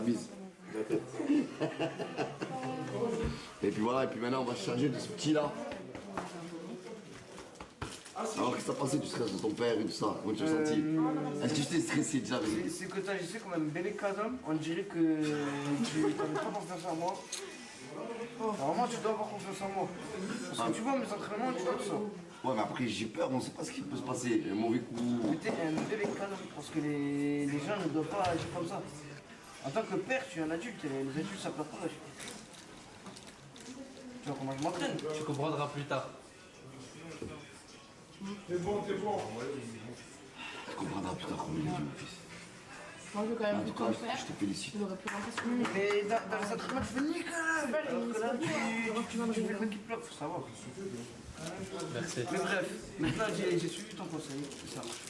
la bise. Et puis voilà, et puis maintenant on va se charger de ce petit là. Alors qu'est-ce que t'as pensé du stress de ton père et tout ça? Comment tu l'as senti? Est-ce que tu t'es stressé déjà? C'est que t'as agissé comme un bébé cadeau, on dirait que tu n'avais pas confiance en moi. Normalement tu dois avoir confiance en moi. Parce que tu vois mes entraînements, tu vois tout ça. Ouais mais après j'ai peur, on sait pas ce qui peut se passer. Un mauvais coup. Mais t'es un bébé cadeau, parce que les gens ne doivent pas agir comme ça. En tant que père, tu es un adulte, et les adultes ça pleure pas. Tu vois comment je m'entraîne? Tu comprendras plus tard. C'est bon. Tu comprendras plus tard comment il est mon fils. Moi, je veux quand même En tout tout cas, faire. je te félicite. Il aurait pu remplacer. Mais dans les entraînements, tu fais nickel. Alors que là, tu fais le mec qui pleure, faut savoir. Merci. Mais bref, maintenant j'ai suivi ton conseil, ça marche.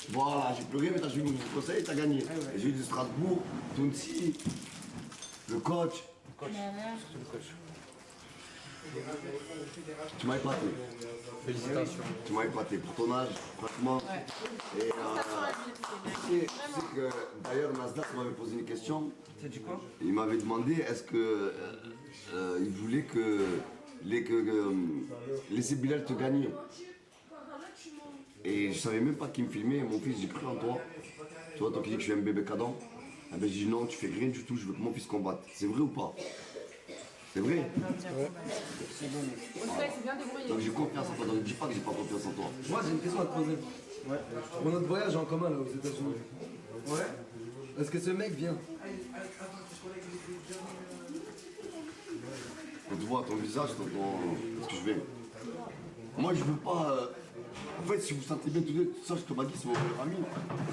Voilà, j'ai pleuré, mais t'as suivi mon conseil et t'as gagné. Ouais. J'ai eu de Strasbourg, Tounsi, le coach. Surtout le coach. Tu m'as épaté. Félicitations. Tu m'as épaté pour ton âge, franchement. Et tu sais que d'ailleurs Nasdaq m'avait posé une question. T'as dit quoi? Il m'avait demandé est-ce que il voulait que laisser Bilal te gagner. Et je savais même pas qui me filmait. Mon fils, j'ai cru en toi. Tu vois, toi qui dis que je suis un bébé cadent. Ah ben, j'ai dit non, tu fais rien du tout, je veux que mon fils combatte. C'est vrai ou pas? C'est vrai? C'est bon. En tout cas, il s'est bien débrouillé. Donc j'ai confiance en toi, donc dis pas que j'ai pas confiance en toi. Moi j'ai une question à te poser. Ouais. Pour notre voyage en commun là aux États-Unis. Ouais. Est-ce que ce mec vient? Quand tu vois ton visage, est-ce que je vais? Moi je veux pas. En fait, si vous sentez bien tous deux, sache que Magui c'est mon meilleur ami,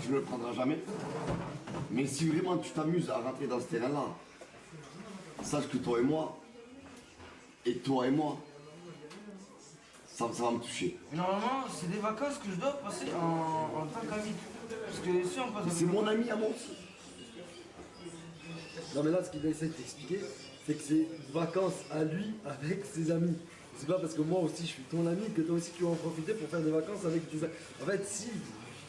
tu ne le prendras jamais. Mais si vraiment tu t'amuses à rentrer dans ce terrain-là, sache que toi et moi, ça va me toucher. Normalement, c'est des vacances que je dois passer en tant qu'ami. Parce que si on passe C'est mon ami à moi aussi. Non mais là ce qu'il essaie de t'expliquer, c'est que c'est vacances à lui avec ses amis. C'est pas parce que moi aussi je suis ton ami que toi aussi tu vas en profiter pour faire des vacances avec tes amis. En fait si,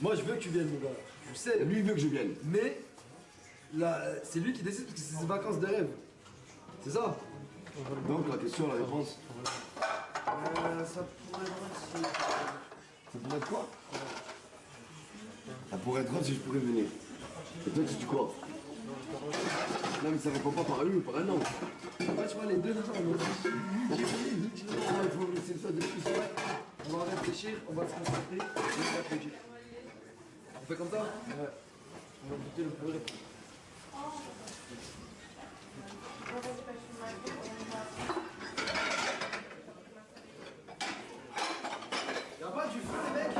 moi je veux que tu viennes mon gars, je sais. Lui il veut que je vienne. Mais là, c'est lui qui décide parce que c'est ses vacances de rêve. C'est ça? Donc la question, la réponse, ça pourrait être ça pourrait être quoi? Ça pourrait être grave si je pourrais venir. Et toi tu dis quoi? Non mais ça répond pas par lui ou par un non. Ouais, tu vois les deux là, Ah, il faut laisser ça de plus. on va réfléchir, on va se concentrer, on va réfléchir. On fait comme ça? Ouais. On va goûter le plus rapide. Y'a pas du feu les mecs?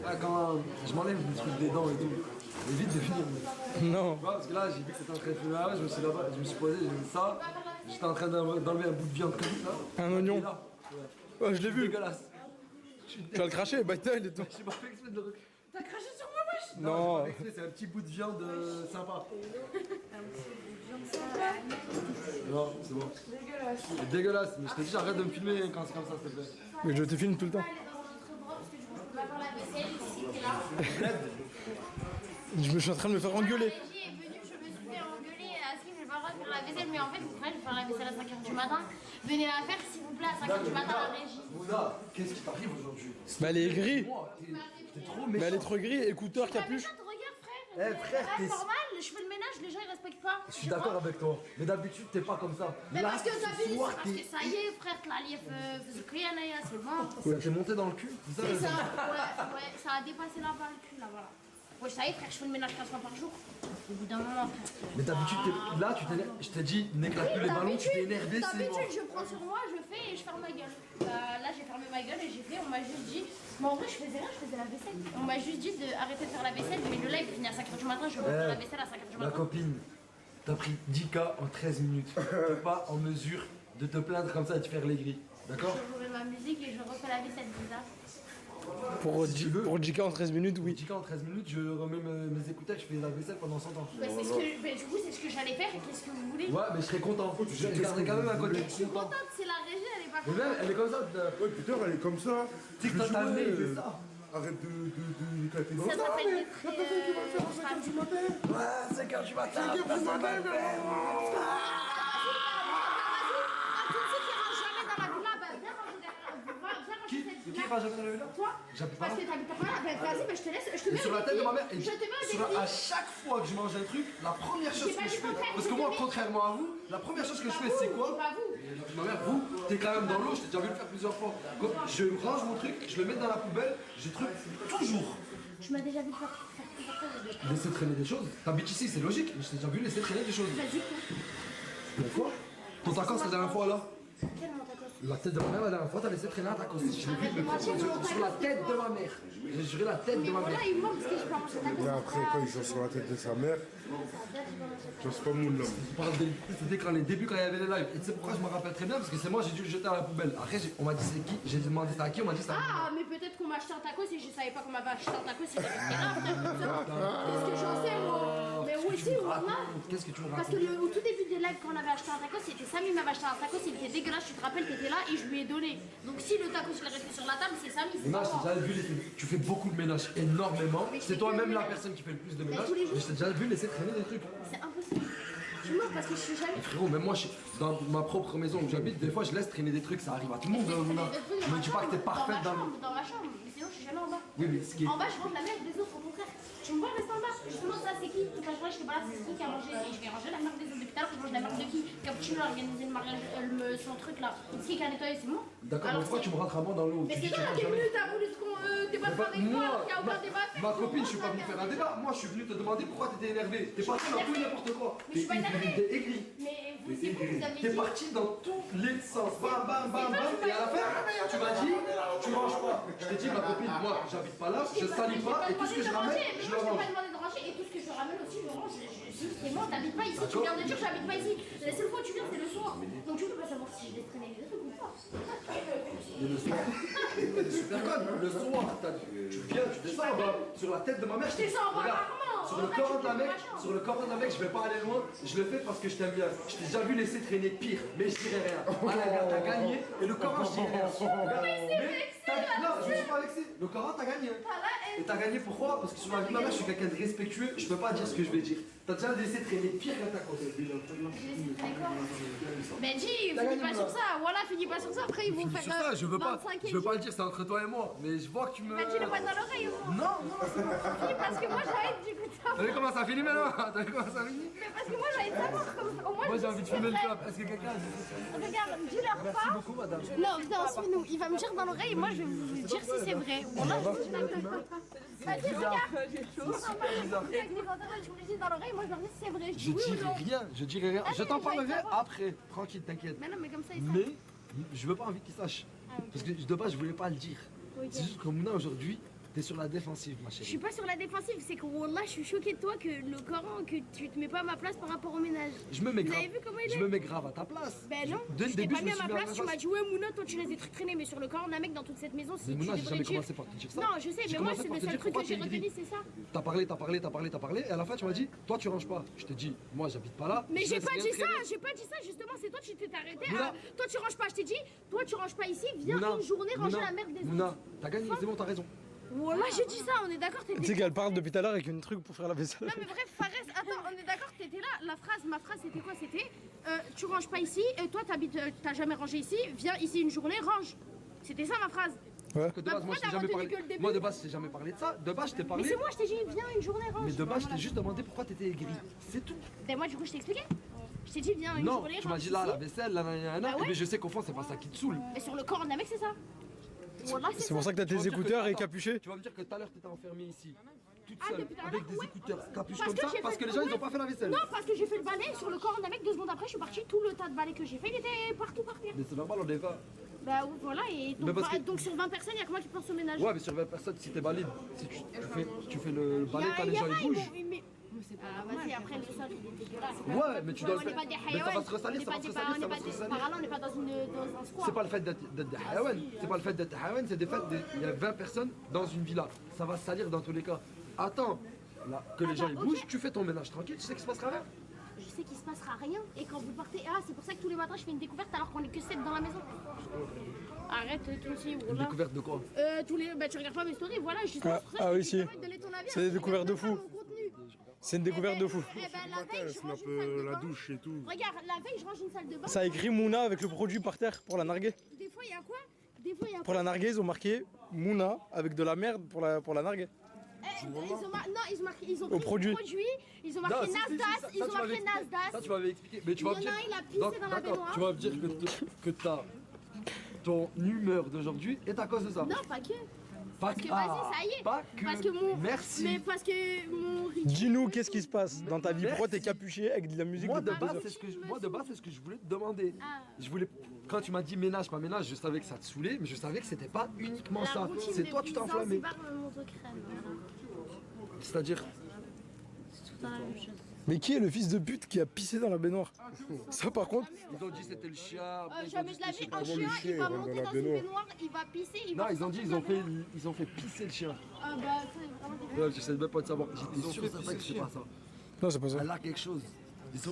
Ah quand je m'enlève le truc des dents et tout, évite de finir. Non. Tu vois, parce que là j'ai vu que t'étais en train de fumer là, je me suis là-bas, je me suis posé, j'ai mis ça, j'étais en train d'enlever un bout de viande comme ça. Un oignon. Et là, Ouais, je l'ai vu. dégueulasse. Tu vas le cracher, battle et tout. J'ai pas fait exprès de le. T'as craché sur moi, wesh? J'ai Non. pas fait exprès, c'est un petit bout de viande sympa. Non, c'est bon. Dégueulasse. C'est dégueulasse, mais je t'ai dit arrête de me filmer quand c'est comme ça s'il te plaît. Mais je te filme tout le temps. Aller dans un autre endroit parce que du coup je peux pas faire la vaisselle ici, t'es là. Je suis en train de me faire engueuler. La régie est venue, je me suis fait engueuler à ce que j'ai pas le droit de faire la vaisselle, mais en fait vous pouvez faire la vaisselle à 5h du matin. Venez la faire s'il vous plaît à 5h du matin à la régie. Mouna, qu'est-ce qui t'arrive aujourd'hui? Bah, elle est gris. Moi, t'es trop Mais elle est méchant. trop gris, écouteurs, capuche. Regarde frère. Eh, frère, C'est t'es- pas normal, je fais le ménage, les gens ils respectent pas. Je suis d'accord avec toi, mais d'habitude t'es pas comme ça. Mais Là, parce que ce t'as vu, soir, parce que ça y est frère, la lief faisait rien, c'est bon. Ça t'est monté dans le cul, c'est ça? C'est ça, ouais, ça a dépassé la balle le cul là, voilà. Ouais, ça y est frère, je fais le ménage 4 fois par jour. Au bout d'un moment frère. Mais d'habitude, là, tu t'es, je t'ai dit, n'éclate plus les ballons, tu t'es énervé, c'est bon. D'habitude, je prends sur moi, je fais et je ferme ma gueule. Là, j'ai fermé ma gueule et j'ai fait, on m'a juste dit. Mais en vrai, je faisais rien, je faisais la vaisselle. On m'a juste dit d'arrêter de faire la vaisselle, mais le live finit à 5h du matin, je vais faire la vaisselle à 5h du Ma matin. copine, t'as pris 10K en 13 minutes. T'es pas en mesure de te plaindre comme ça et de faire les grilles. D'accord? Je remets ma musique et je refais la vaisselle, bizarre. Pour Si tu veux. JK en 13 minutes, oui. 10K en 13 minutes, je remets mes écouteurs, je fais la vaisselle pendant 100 ans. Bah, c'est ce que, bah, du coup, c'est ce que j'allais faire et qu'est-ce que vous voulez? Ouais, mais je serais content. Je garderai quand même un côté Je suis content. contente, c'est la régie, elle est pas Mais même, contente. elle est comme ça. Ouais, putain, elle est comme ça. Tu sais que Je t'as ta jouais, mère, il fait ça. Arrête de Ça s'appelle des traits. 5h du matin. Ouais, 5h du matin. 5h du matin, Qui va jamais dans la villa? Toi? J'habite pas Parce là. que t'habites pas là, ben vas-y, ben je te laisse, je te mets Sur au la tête défi. de ma mère, et Je te mets au sur défi. à chaque fois que je mange un truc, la première chose J'ai que pas je dit fais, contraire, parce je que te moi, mets- contrairement à vous, la première chose que je fais, c'est quoi? Pas vous. Ma mère, vous, t'es quand même dans l'eau, je t'ai déjà vu le faire plusieurs fois. Quand je range mon truc, je le mets dans la poubelle, je truc toujours. Tu m'as déjà vu faire plusieurs fois. Laisser traîner des choses. T'habites ici, c'est logique, mais je t'ai déjà vu laisser traîner des choses. Vas-y, Pourquoi? Ton tacos la dernière fois là? quel mon tacos? La tête de ma mère la dernière fois, t'as laissé traîner un tacos. Je l'ai vu, mais sur la tête de ma mère. J'ai juré la tête de Mais ma voilà, mère. il manque parce que je peux manger tacos. Et après, quand ils sont sur la tête de sa mère, tu c'est pas mon homme. C'était quand les débuts, quand il y avait les lives. Et tu sais pourquoi je me rappelle très bien? Parce que c'est moi, j'ai dû le jeter à la poubelle. Après, on m'a dit c'est qui? J'ai demandé c'était à qui? On m'a dit c'est à Ah, mais peut-être qu'on m'a acheté un tacos et je savais pas qu'on m'avait acheté un tacos et j'étais resté là. Qu'est-ce que j'en sais, moi? Mais oui, si, voilà. Qu'est-ce que tu me Parce racontes? que au tout début des lives, quand on avait acheté un tacos, c'était Samy qui m'avait acheté un tacos, il était dégueulasse, tu te rappelles, t'étais là et je lui ai donné. Donc si le tacos il est resté sur la table, c'est Samy, c'est pas Ménage, moi. j'ai déjà vu tu fais beaucoup de ménage, énormément. Mais je C'est fais toi-même que le la ménage. personne qui fait le plus de ménage. tous les jours. Mais je t'ai déjà vu laisser traîner des trucs. C'est impossible. Tu mens parce que je suis jamais. Frérot, même moi, dans ma propre maison où j'habite, des fois je laisse traîner des trucs, ça arrive à tout le monde. Mouna. Me dis pas que t'es parfaite dans le. Dans ma chambre, mais sinon je suis jamais en bas. Oui, mais ce qui est. En bas, je range la merde des autres, au contraire. Tu me vois rester en bas. Justement, ça, c'est qui? Toute la journée, je te balade, c'est qui a mangé. Et je vais ranger la merde des autres. Depuis tout à l'heure, je mange la merde de qui? Cappuccino a organisé le mariage, son truc là. C'est qui a nettoyé? C'est moi. D'accord, mais Alors, pourquoi tu me rentres à moi dans l'eau? Mais Tu c'est dis, tu toi, rentres t'es jamais. venu, t'as voulu qu'on débatte avec moi, alors qu'il n'y a aucun débat. Ma copine, je suis pas venu faire un débat. Moi, je suis venu te demander pourquoi t'étais énervé. T'es parti dans tout et n'importe quoi. Mais je suis pas énervé. T'es aigri. Mais vous, c'est quoi vous avez T'es dit? parti dans tous les sens. Bam, bam, bam, bam. Et à la fin, tu m'as dit, tu manges pas. Je t'ai dit, ma copine, moi, j'habite pas là, je salis pas. Et tout ce que je ramène, je le Moi, je t'ai range. pas demandé de ranger et tout ce que je ramène aussi, je range. C'est moi, t'habites pas ici. Tu viens de dire que j'habite pas ici. La seule fois où tu viens, c'est le soir. Donc tu peux pas savoir si je laisse traîner les trucs ou pas. Et le soir, t'es super conne. Le soir, tu viens, tu descends en bas. Sur la tête de ma mère, je t'ai descends en bas, Regarde, rarement. sur le En bas, corps tu d'un fais mec, ma chambre. sur le corps d'un mec, je vais pas aller loin. Je le fais parce que je t'aime bien. Je t'ai déjà vu laisser traîner pire, mais je dirais rien. Ah la gars, t'as gagné. Et le Coran, je dis rien. Non, je suis pas vexé. Le Coran, t'as gagné. Et t'as gagné pourquoi? Parce que sur la vie de ma mère, je suis quelqu'un de respectueux. Je peux pas dire ce que je vais dire. T'as déjà laissé traîner pire qu'un tacos. Mais dis, finis pas sur ça. Voilà, finis pas sur ça. Après, ils vont faire. Sur ça, je veux pas 25 et le dire, c'est entre toi et moi. Mais je vois que tu me. Bah, dis-le moi dans l'oreille. Non, Parce que moi, j'ai envie du coup de T'as vu comment ça finit maintenant? T'as vu comment ça finit? Mais parce que moi, j'ai envie de savoir. Au moins, Moi je j'ai envie de sais fumer le vrai. club. Est-ce que quelqu'un a dit Regarde, dis-leur Merci pas. beaucoup madame. Non, viens, suis-nous. Il va me dire dans l'oreille et moi, je vais vous dire si c'est vrai. Voilà, je dis d'accord. Vas-y, regarde. Je vous le dis dans l'oreille, moi, je leur dis si c'est vrai. Je Je dis oui ou dirai non. rien, je dirai rien. Ah, Je mais t'en je vais parlerai savoir. après. Tranquille, t'inquiète. Mais non, mais comme ça, ils savent. Mais je veux pas envie qu'ils sachent. Parce que de base je voulais pas le dire. Ok. C'est juste que Mouna aujourd'hui, t'es sur la défensive ma Je suis chérie. pas sur la défensive, c'est que Wallah, je suis choquée de toi que le Coran, que tu te mets pas à ma place par rapport au ménage. Je me mets Vous grave. avez vu comment il Je est? me mets grave à ta place. Ben non, Dès le je t'ai début pas je mis me à suis ma mis à place, ta tu m'as place. dit ouais Mouna, toi tu laisses des trucs traîner, mais sur le Coran d'un mec dans toute cette maison, si Mais tu Mouna, j'ai devrais jamais dire. commencé par te dire ça. Non, je sais, J'ai mais moi commencé c'est par le te seul dire truc que pourquoi j'ai t'es gris. retenu, c'est ça. T'as parlé, et à la fin tu m'as dit, toi tu ranges pas. Je t'ai dit, moi j'habite pas là. Mais je j'ai laisse pas rien dit ça, traîner. j'ai pas dit ça, justement, c'est toi qui t'es arrêté. Mouna. Toi tu ranges pas, je t'ai dit, toi tu ranges pas ici, viens Mouna, une journée ranger Mouna, la merde des Mouna, autres. t'as gagné, c'est bon, t'as raison. Voilà, j'ai dit ça, on est d'accord, Tu sais t'étais. qu'elle parle depuis tout à l'heure avec une truc pour faire la vaisselle. Non mais bref, Fares, attends, on est d'accord, t'étais là, ma phrase c'était quoi? C'était tu ranges pas ici, et toi t'as jamais rangé ici, viens ici une journée, range. C'était ça ma phrase. Ouais. Que de Bah, base, moi je t'ai pourquoi t'as jamais retenu parlé. que le début? Moi de base je t'ai jamais parlé de ça. De base je t'ai Mais parlé. c'est moi, je t'ai dit, viens une journée, range. Mais de base je Voilà. t'ai juste demandé pourquoi t'étais aigri. C'est tout. Ben moi du coup je t'ai expliqué. Je t'ai dit, viens une Non, journée, tu m'as range dit là ici. la vaisselle, là, Bah ouais. mais je sais qu'au fond c'est pas ça qui te saoule. Mais sur le corps d'un mec, c'est ça. Voilà, C'est pour ça que t'as Tu vas tes me dire que- écouteurs et attends, capuché. Tu vas me dire que tout à l'heure t'étais enfermée ici, toute Ah, seule, depuis tout à avec l'heure, des ouais. écouteurs capuches Parce comme que ça, j'ai parce fait- que les gens ils ouais. ont pas fait la vaisselle. Non, parce que j'ai fait le balai sur le corps d'un mec, 2 secondes après, je suis partie, tout le tas de balai que j'ai fait, il était partout par terre. Mais c'est normal, on est pas. Bah voilà, et Mais donc, parce que- donc sur 20 personnes, il y a que moi qui pense au ménage. Ouais, mais sur 20 personnes, si t'es valide, si tu fais le balai quand les y gens en a, ils bougent. Ah, vas-y, après le sol, il est dégueulasse. Ouais, mais tu dois le On n'est faire. pas des Mais ça va hayawans. se ressalir, ça va se ressalir, ça va se ressalir. Par là, on n'est pas dans un squat. C'est pas le fait d'être des hayawan, c'est pas le fait d'être hayawan, c'est des faits il y a 20 personnes dans une villa. Ça va se salir dans tous les cas. Attends, là, que les gens ils ok. bougent, tu fais ton ménage tranquille, tu sais qu'il se passera rien. Je sais qu'il se passera rien, et quand vous partez, ah, c'est pour ça que tous les matins, je fais une découverte alors qu'on est que 7 dans la maison. Arrête, toi aussi, Une voilà. découverte de quoi? Tous les, bah tu regardes pas mes stories, voilà, justement, Ah, c'est pour ça ah que oui, je si. te demande de les C'est des découvertes de fou. C'est une découverte de fou. Eh ben, la veille, Elle je range snap une salle de la bain. douche et tout. Regarde, la veille, je range une salle de bain. Ça a écrit Mouna avec le produit par terre pour la narguer. Des fois, il y a quoi? Des fois, il y a Pour la narguer, ils ont marqué Mouna avec de la merde pour la narguer. Non, ils ont Au pris produit. le produit, ils ont marqué Non, si, si, si, Nasdaq, ça, ils ont tu m'avais marqué expliqué. Nasdaq. Ça, tu m'avais expliqué. Mais tu vas Il y me en dire. a un, il a pissé Donc, dans la d'accord, baignoire. tu vas me dire que ton humeur d'aujourd'hui est à cause de ça. Non, pas que. Parce que vas-y, ça y est. Pas que. Parce que mon. Merci. Mais parce que mon ridicule. Dis-nous qu'est-ce qui se passe dans ta vie. Merci. Pourquoi t'es capuché avec de la musique Moi de depuis base, 2 heures? c'est ce que je voulais te demander. Ah. Je voulais, quand tu m'as dit ménage, pas ménage, je savais que ça te saoulait, mais je savais que c'était pas uniquement La ça. routine C'est de toi, tu t'es Byzance, enflammé. c'est pas mon crème. Voilà. C'est-à-dire, C'est tout le temps la même chose. Mais qui est le fils de pute qui a pissé dans la baignoire? Ça par contre, ils ont dit c'était le chien. après, ils ont Jamais dit de la c'était vie, je un sais pas. le chien, chien, il va il rentre monter dans la dans une baignoire. baignoire, il va pisser, il Non, va ils ont dit sortir de la baignoire. ils ont fait pisser le chien. Ah bah, ça, c'est vraiment des Ouais, j'essaie même pas de savoir. J'étais sûr et certain que c'est pas ça. non c'est pas ça. Elle a quelque chose.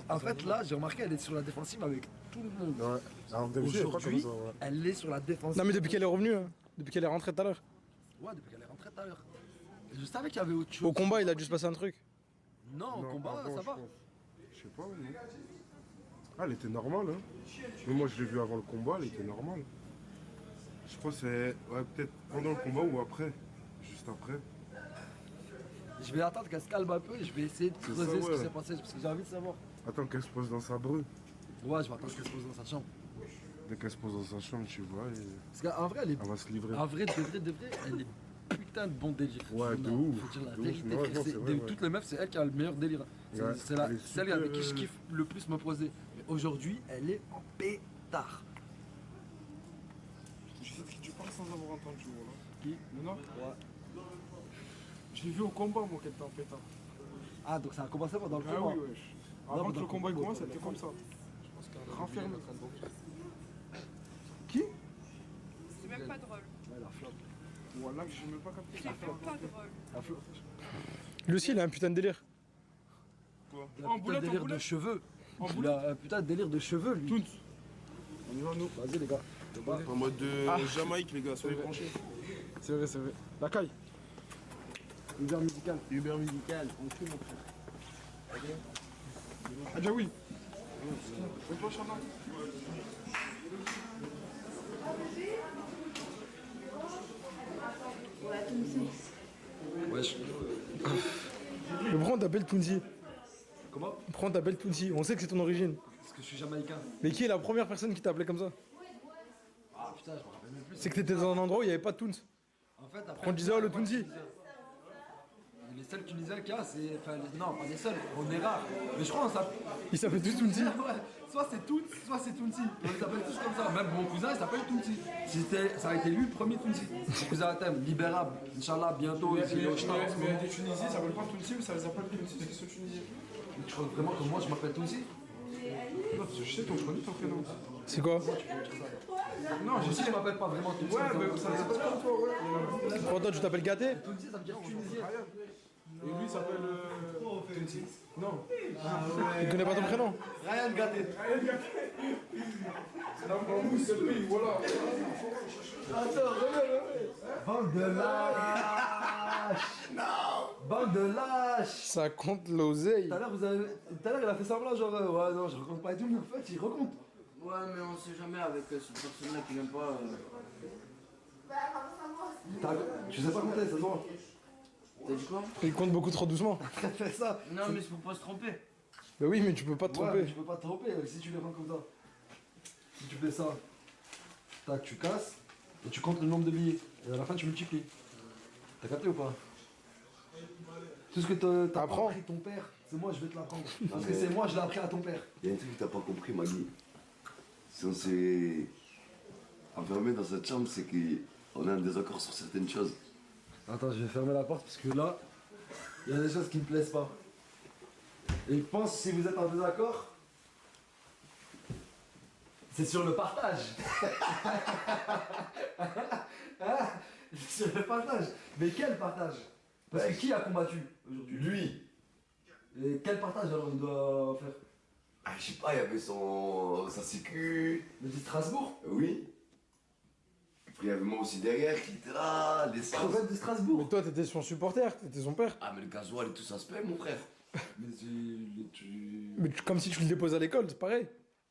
En fait, là, j'ai remarqué, elle est sur la défensive avec tout le monde. Ouais. Alors, d'habitude, elle est pas comme Aujourd'hui, ça, ouais. elle est sur la défensive. Non mais depuis qu'elle est revenue, hein. Depuis qu'elle est rentrée tout à l'heure. Ouais, depuis qu'elle est rentrée tout à l'heure. Je savais qu'il y avait autre chose. Au combat, il a dû se passer un truc. Non, au Non, combat, avant, ça je va. pense. Je sais pas, non. Ah, elle était normale, hein. Mais moi, je l'ai vue avant le combat, elle était normale. Je crois que c'est ouais, peut-être pendant le combat ou après. Juste après. Je vais attendre qu'elle se calme un peu et je vais essayer de C'est creuser ça, ce qui ouais. s'est passé parce que j'ai envie de savoir. Attends qu'elle se pose dans sa brue. Ouais, je vais attendre qu'elle se pose dans sa chambre. Dès qu'elle se pose dans sa chambre, tu vois, et Parce qu'en vrai, elle est. elle va se livrer. En vrai, de vrai, elle est putain de bon délire. Ouais, de Non, ouf. Faut dire la De ouf. vérité, Ouais, frère, non, c'est- c'est vrai, de ouais. toutes les meufs, c'est elle qui a le meilleur délire. C'est Ouais, c'est elle est celle avec qui je super, kiffe le plus me poser. Mais aujourd'hui, elle est en pétard. Tu sais de qui tu parles sans avoir entendu, voilà. Qui Non. Ouais. Je l'ai vu au combat, moi, qu'elle était en pétard. Ah, donc ça a commencé pendant le Ah combat. oui, wesh. Avant mais que le dans combat il le commence, combat, elle était comme ça. Renfermée. C'est même pas drôle. Ouais, la flotte. Voilà, que j'ai même pas capté. C'est même pas drôle. La flotte. Lui aussi, il a un putain de délire. Quoi Il a En un putain de boulette, en délire de boulette. cheveux. En Il boulette. a un putain de délire de cheveux, lui. Toons. On y va, nous. Vas-y, les gars. En mode Jamaïque, les gars, soyez branchés. C'est vrai, c'est vrai. La caille. Uber musical. Uber musical. On tue, mon frère. Ah, déjà oui. C'est toi, Chana. Wesh. Mais pourquoi on t'appelle Tounzi? Comment Pourquoi on t'appelle Tounzi? On sait que c'est ton origine. Parce que je suis jamaïcain. Mais qui est la première personne qui t'a appelé comme ça? Ah putain, je me rappelle même plus. C'est que t'étais dans un endroit où il n'y avait pas de Toons. En fait, après. On disait, oh, le Tounzi. Les seuls Tunisiens qu'il y a, c'est. Enfin, non, pas les seuls, on est rares. Mais je crois qu'on s'appelle. Il s'appelle tous Tounzi. Ouais, soit c'est Toons, soit c'est Tounsi. On les appelle tous comme ça. Même mon cousin, il s'appelle Tounsi. Ça a été lui le premier Tounsi. Mon cousin Atem, libérable. Inch'Allah, bientôt. Mais il est au Star. il y a des Tunisiens, ça s'appelle pas Tunisi ou ça les appelle Tunisi, c'est ceux Tunisiens. Tu crois vraiment que moi je m'appelle Tounsi? Non, parce que je sais ton prénom, ton prénom. C'est quoi? Non, Moi aussi, je m'appelle pas vraiment Tounsi. Ouais, mais ça les appelle pas toi, ouais. Pourquoi toi tu t'appelles Gâté? Tounsi, ça veut dire Tunisien. Et lui il s'appelle. Tunisi. Non. Il connaît pas ton prénom? Ryan Gâté. C'est la bambou, c'est le pays, voilà. Bande de lâches. Non. Bande de lâches. Ça compte l'oseille. Tout à l'heure, il a fait semblant, genre, ouais, non, je raconte pas et tout, mais en fait, il raconte. Ouais, mais on sait jamais avec cette personne-là qui n'aime pas. Tu sais pas compter, ça se voit. T'as dit quoi? Il compte beaucoup trop doucement. Fais ça. Non, mais c'est pour pas se tromper. Bah oui, mais tu peux pas te Ouais, mais tromper. tu peux pas te tromper si tu les rends comme ça. Si tu fais ça, tac, tu casses et tu comptes le nombre de billets. Et à la fin, tu multiplies. T'as capté ou pas? Tout ce que t'as Apprends. appris ton père, c'est moi, je vais te l'apprendre. Parce que c'est moi, je l'ai appris à ton père. Il y a un truc que t'as pas compris, Maggie. Si on s'est enfermé dans cette chambre, c'est qu'on a un désaccord sur certaines choses. Attends, je vais fermer la porte parce que là, il y a des choses qui me plaisent pas. Et je pense que si vous êtes en désaccord, c'est sur le partage. Hein? C'est sur le partage. Mais quel partage? Parce que qui a combattu aujourd'hui? Lui, Et quel partage alors il doit faire? ah, je sais pas, il y avait sa sécu. Le dit Strasbourg? Oui. Après, il y avait moi aussi derrière qui était là, l'essence. Crevette de Strasbourg. Mais toi, t'étais son supporter, t'étais son père. Ah, mais le gasoil et tout ça se paye, mon frère. Mais tu... Mais comme si tu le déposes à l'école, c'est pareil.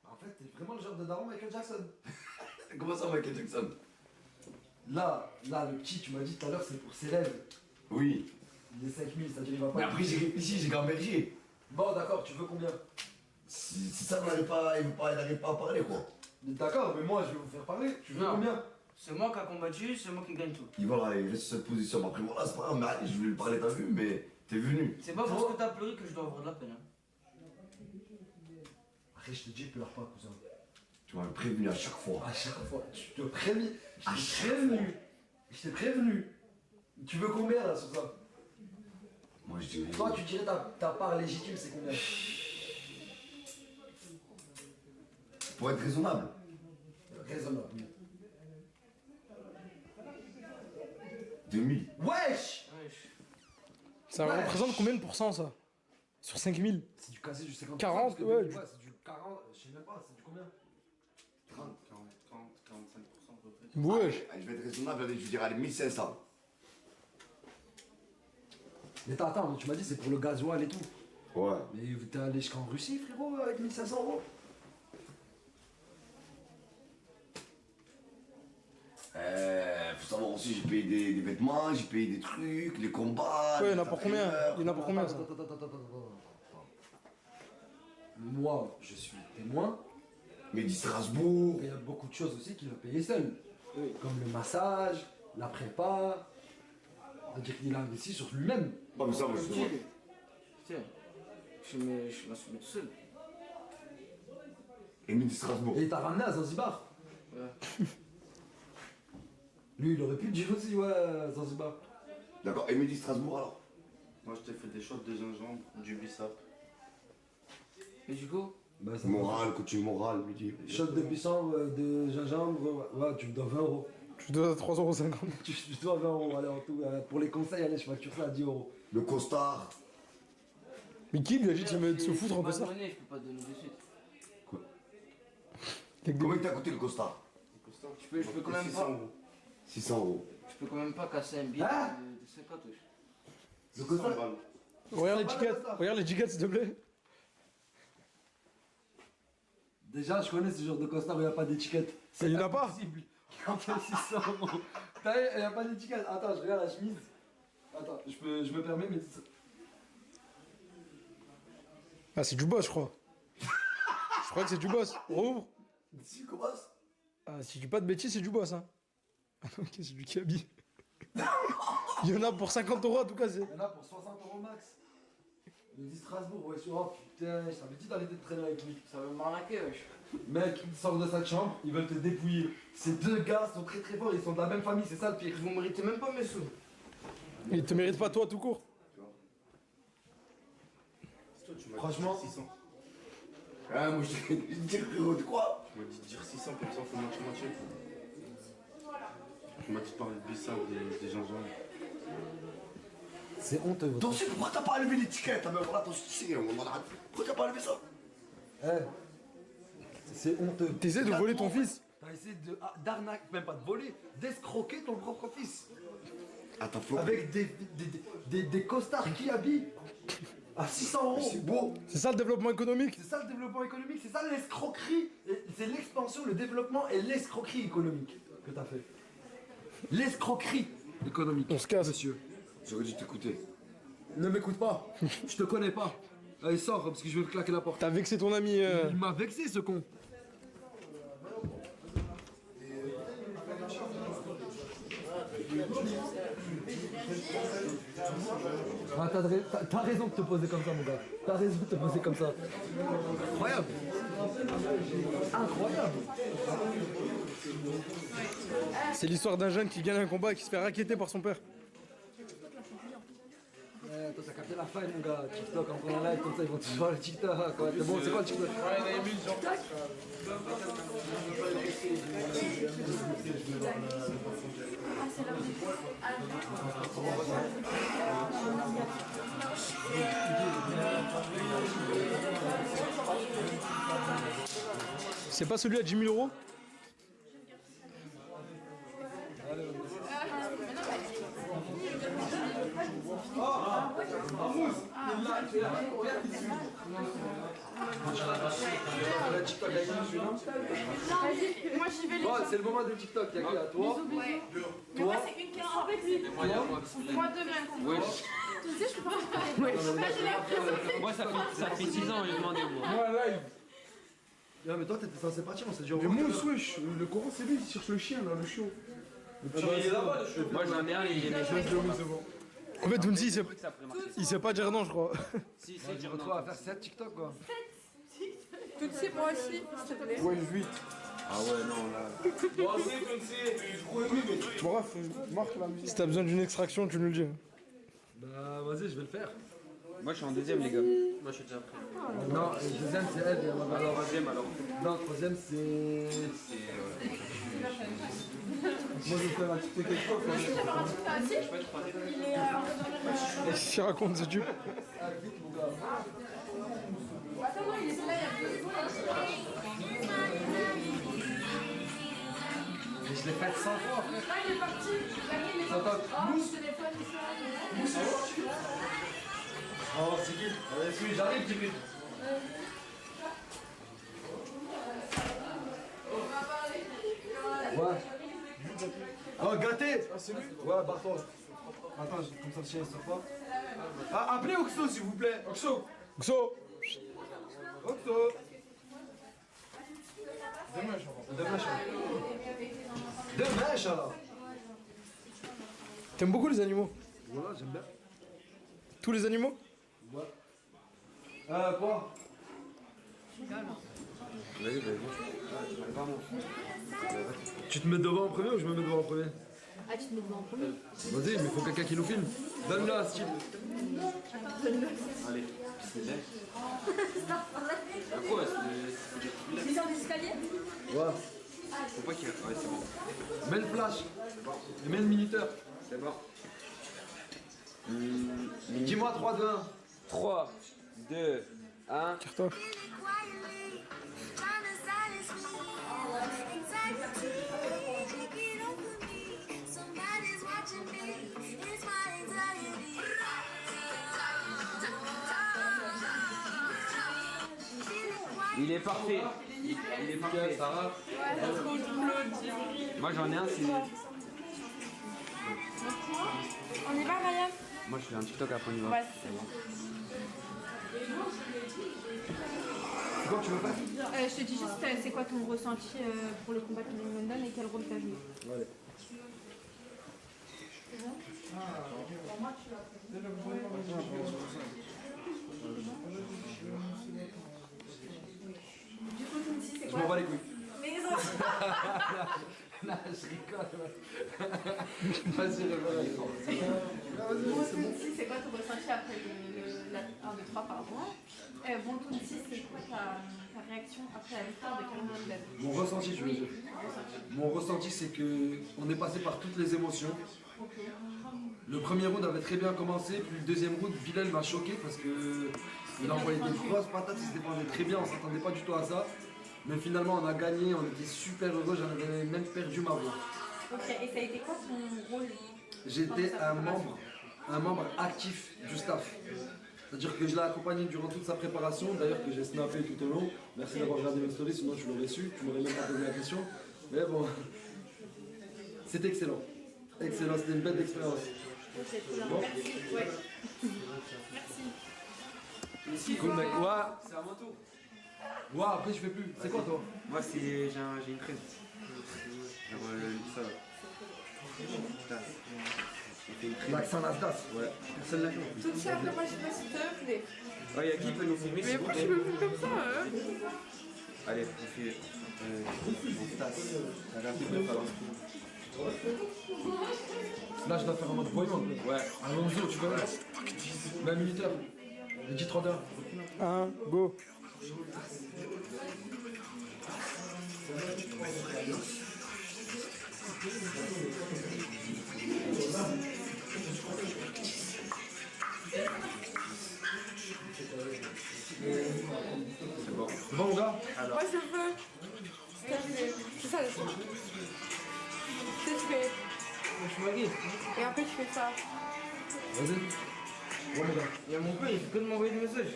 En fait, t'es vraiment le genre de daron Michael Jackson. Comment ça, Michael Jackson? Là, le petit, tu m'as dit tout à l'heure, c'est pour ses rêves. Oui. Les 5000, c'est-à-dire il va pas. Mais après, j'ai réfléchi, j'ai gambergé. Bon, d'accord, tu veux combien? Si ça n'arrive pas, il n'arrive pas à parler, quoi. D'accord, mais moi, je vais vous faire parler. Tu veux Non. combien? C'est moi qui a combattu, c'est moi qui gagne tout. Il va là, il reste sur cette position. Mais après, voilà, c'est pas grave, mais allez, je voulais lui parler, t'as vu, mais t'es venu. C'est pas parce que t'as pleuré que je dois avoir de la peine. Hein. Après, je te dis, pleure pas, cousin. Tu m'avais prévenu à chaque fois. À chaque fois, tu te préviens. Je t'ai prévenu. Je t'ai prévenu. Tu veux combien là sur ça? Moi, je dirais. Toi, tu dirais ta part légitime, c'est combien? Pour être raisonnable. Raisonnable. 2000. Wesh! Ça Ouais. représente combien de pourcents, ça? Sur 5000? C'est du cassé du 50%. 40, parce que- ouais, c'est du 40, je sais même pas, c'est du combien? 30, 40, 40, 45% à peu près. Ouais. Allez, je vais être raisonnable, allez, je dirais, allez, 1500. Mais attends, mais tu m'as dit c'est pour le gasoil et tout. Ouais. Mais t'es allé jusqu'en Russie, frérot, avec 1500 euros? Faut savoir aussi, j'ai payé des vêtements, j'ai payé des trucs, les combats. Ouais, il y en les a pour combien? entraîneurs. Il y en a pour combien, ça? Attends. Moi, je suis témoin. Mais dit Strasbourg. Il y a beaucoup de choses aussi qu'il a payé seul. Comme le massage, la prépa. C'est-à-dire qu'il a investi sur lui-même. Pas mais ça, moi, je Tiens, tiens, je m'assume tout seul. Et Midi Strasbourg. Et il t'a ramené à Zanzibar. Ouais. Lui, il aurait pu le dire aussi, ouais, Zanzibar. D'accord, et Midi Strasbourg alors? Moi, je t'ai fait des shots de gingembre, du bissap. Et du coup, Bah, ça Moral, coaching moral, Midi. Shot de puissant, de gingembre, ouais, tu me dois 20 euros. Tu dois 3,50 €. Tu dois 20 euros, allez, en tout. Pour les conseils, allez, je facture ça à 10 euros. Le costard. Mais qui lui a dit de se foutre un peu je ça? peux pas te donner de suite. Combien t'a coûté le costard? Je peux quand même pas. 600 euros. Je peux quand même pas casser un billet Ah de 50 wesh. Le costard. Regarde l'étiquette, s'il te plaît. Déjà, je connais ce genre de costard où il n'y a pas d'étiquette. Il y en a pas. Impossible. Quand il y a 600 euros. T'as vu, il n'y a pas d'étiquette. Attends, je regarde la chemise. Attends, je me permets, mais. Ah, c'est du boss, je crois. Je crois que c'est du boss. Rouvre. Si, commence. Ah, si tu dis pas de bêtises, c'est du boss, hein. Ah non, ok, c'est lui qui habille. Il y en a pour 50 € en tout cas, c'est. Il y en a pour 60 euros max. Il dit Strasbourg, ouais, oh putain, je t'avais dit d'arrêter de traîner avec lui. Ça veut m'arnaquer wesh. Mec, ils sortent de sa chambre, ils veulent te dépouiller. Ces deux gars sont très très forts, ils sont de la même famille, c'est ça le pire. Vous méritez même pas mes sous. Il te mérite pas toi tout court. Franchement, 600. Ah, moi je dis frérot, de quoi? Tu m'as dit de dire 600, comme ça, faut moitié-moitié. Tu m'as dit de parler de bissap, des gingembre. c'est honteux. Toi aussi, pourquoi t'as pas enlevé l'étiquette? Ah, mais voilà, ton souci, on en a. Pourquoi t'as pas enlevé ça? Eh, c'est honteux. T'essaies de voler ton fils. T'as essayé d'arnaquer, même pas de voler, d'escroquer ton propre fils. Attends, Flo. Avec des costards qui habillent à 600 euros. C'est beau. C'est ça le développement économique. C'est ça le développement économique, c'est ça l'escroquerie. C'est l'expansion, le développement et l'escroquerie économique que t'as fait. L'escroquerie économique. On se casse. Monsieur. J'aurais dû t'écouter. Ne m'écoute pas. Je te connais pas. Allez, sors parce que je vais claquer la porte. T'as vexé ton ami. Il m'a vexé ce con. Ah, t'as raison de te poser comme ça, mon gars. T'as raison de te poser comme ça. Incroyable. Incroyable. C'est l'histoire d'un jeune qui gagne un combat et qui se fait raqueter par son père. Toi, t'as capté la faille, mon gars. TikTok, en prenant un live comme ça, ils vont tous voir le TikTok. Quoi. C'est bon, c'est quoi le TikTok? C'est pas celui à 10 000 €? La TikTok avec nous, celui-là. Vas-y, moi j'y vais les Bon, gens. c'est le moment de TikTok. Il y a qui là? Toi? Mais Toi? moi c'est une question avec lui. Moi demain. Tu sais, je peux pas. Là j'ai l'impression. Moi, ça fait 6 ans, j'ai demandé, moi. Moi, live. Non, mais toi, t'étais censé partir, on s'est dit au Mais revoir. Mousse, wesh, le Coran, c'est lui qui cherche le chien, là, le chiot. Moi, j'en ai un, il est méchant. C'est bon. En fait, Tounsi, Ça pourrait marcher. il sait pas dire non, je crois. Si, On se retrouve à faire 7 TikTok quoi. Tout de suite, moi aussi, s'il te plaît. Ouais, 8. Ah ouais, non, là. Bref, marque la musique. Si t'as besoin d'une extraction, tu nous le dis. Bah, vas-y, je vais le faire. Moi, je suis en deuxième, les gars. Moi, je suis déjà prêt. Non, le deuxième c'est elle. Alors, Troisième, alors. non, le troisième c'est. Moi je vais faire un TikTok quelque chose. Je vais faire un truc là aussi. Il est Qu'est-ce qu'il raconte, ce type? Attends, non, il est là, il y a plus. Mais je l'ai faite 100 fois frère. Là, il est parti. Là, il est parti. Oh, mon téléphone, il s'est Oh, c'est qui? Oui, j'arrive, Jimmy. Ouais. Oh, gâté! Ah, c'est lui? Ouais, barre-toi. Attends, comme ça le chien il sort pas. Ah, appelez Oxo s'il vous plaît. Oxo! Xo! Oxo! Demain, Inch'Allah. T'aimes beaucoup les animaux? Voilà, j'aime bien. Tous les animaux? Ouais. Quoi? Vas-y, vas-y. Tu te mets devant en premier ou je me mets devant en premier? Ah, tu te mets devant en premier. Vas-y, mais il faut quelqu'un qui nous filme. Donne-le à Steve. Allez, bismillah. Quoi, c'est... Descends des escaliers. Ouais. Faut pas qu'il... Ouais, c'est bon. Mets le flash. Et mets le minuteur. C'est bon. Dis-moi 3, 2, 1. 3, 2, 1... Tire-toi. Il est parfait. Il est parfait. Sarah. Moi, j'en ai un, c'est... On y va, Ryan? Moi, je fais un TikTok après, on y va. Ouais. C'est quoi que tu veux faire? Je te dis juste, c'est quoi ton ressenti pour le combat de London et quel rôle t'as joué? Allez. Je m'en bats les couilles. Non, je rigole. Vas-y, Tounsi, c'est quoi ton ressenti après la 1, 2, 3, pardon? Bon, Tounsi, c'est quoi ta réaction après la victoire de Karim London? Mon ressenti, je veux dire. Mon ressenti, c'est que on est passé par toutes les émotions. Le premier round avait très bien commencé, puis le deuxième round, Bilal m'a choqué parce que il a envoyé des grosses patates, il se défendait très bien, on s'attendait pas du tout à ça. Mais finalement, on a gagné, on était super heureux, j'en avais même perdu ma voix. Ok, et ça a été quoi ton rôle? J'étais un membre actif du staff. C'est-à-dire que je l'ai accompagné durant toute sa préparation, d'ailleurs que j'ai snappé tout au long. Merci d'avoir regardé mes stories, sinon tu l'aurais su, tu m'aurais même pas posé la question. Mais bon, c'était excellent. Excellent, c'était une belle expérience. Ok, trop bien. Bon. Merci. Ouais. Merci. Cool mec, ouais. C'est à mon tour. Ouais, après je fais plus. C'est quoi toi? Moi, c'est... j'ai une crème. Genre, ça, là. Putain. J'ai fait une crème. L'accent Nasdaq. Ouais. Personne l'a fait. Tounsi, après moi, je sais pas si te plaît. Ouais, y'a qui peut nous filmer? Mais s'il vous pourquoi tu plaît me fais comme ça, hein? Allez, on fait... on tasse. T'as l'air de faire Là je dois faire un mode voyant. Ouais. Allons-y, tu peux mettre 20 minuteurs. J'ai dit 31. 1, go. C'est bon. C'est bon mon gars? Moi, je veux. S'il te plaît. C'est ça le truc. Tu sais, tu fais. Et après, tu fais ça. Vas-y. Il y a mon père, il fait que de m'envoyer des messages.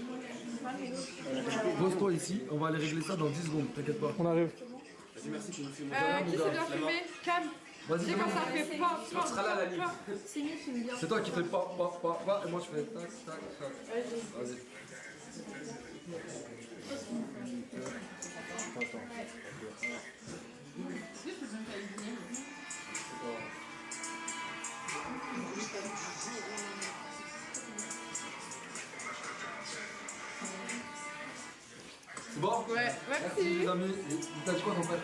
Pose-toi ici, on va aller régler ça dans 10 secondes, t'inquiète pas. On arrive. Qui s'est bien filmé? Calme. Vas-y, Tu sais quand ça fait pas, sera là à la limite. C'est mieux, filme bien. c'est toi qui fais pas, et moi je fais tac, tac, tac. Vas-y. C'est bon? Ouais, Merci merci. les amis. T'as dit quoi ton père?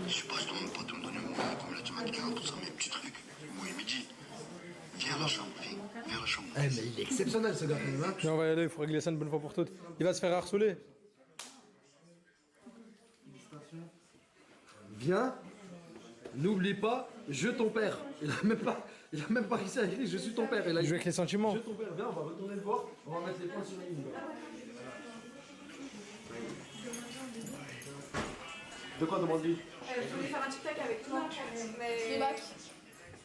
Je sais pas, je demande pas de me donner mon nom, comme l'a dit Maguila, tout ça, mes petits trucs. Moi, il me dit, viens à la chambre, viens à la chambre. Eh mais il est exceptionnel ce gars quand même, hein. Viens, on va y aller, il faut régler ça une bonne fois pour toutes. Il va se faire harceler. Viens, n'oublie pas, je ton père. Il a même pas réussi à écrire je suis ton père. Il a Il joue avec les sentiments. je ton père, viens, on va retourner le voir, on va mettre les points sur la ligne. De quoi demande-lui? Je voulais faire un TikTok avec toi. Mais...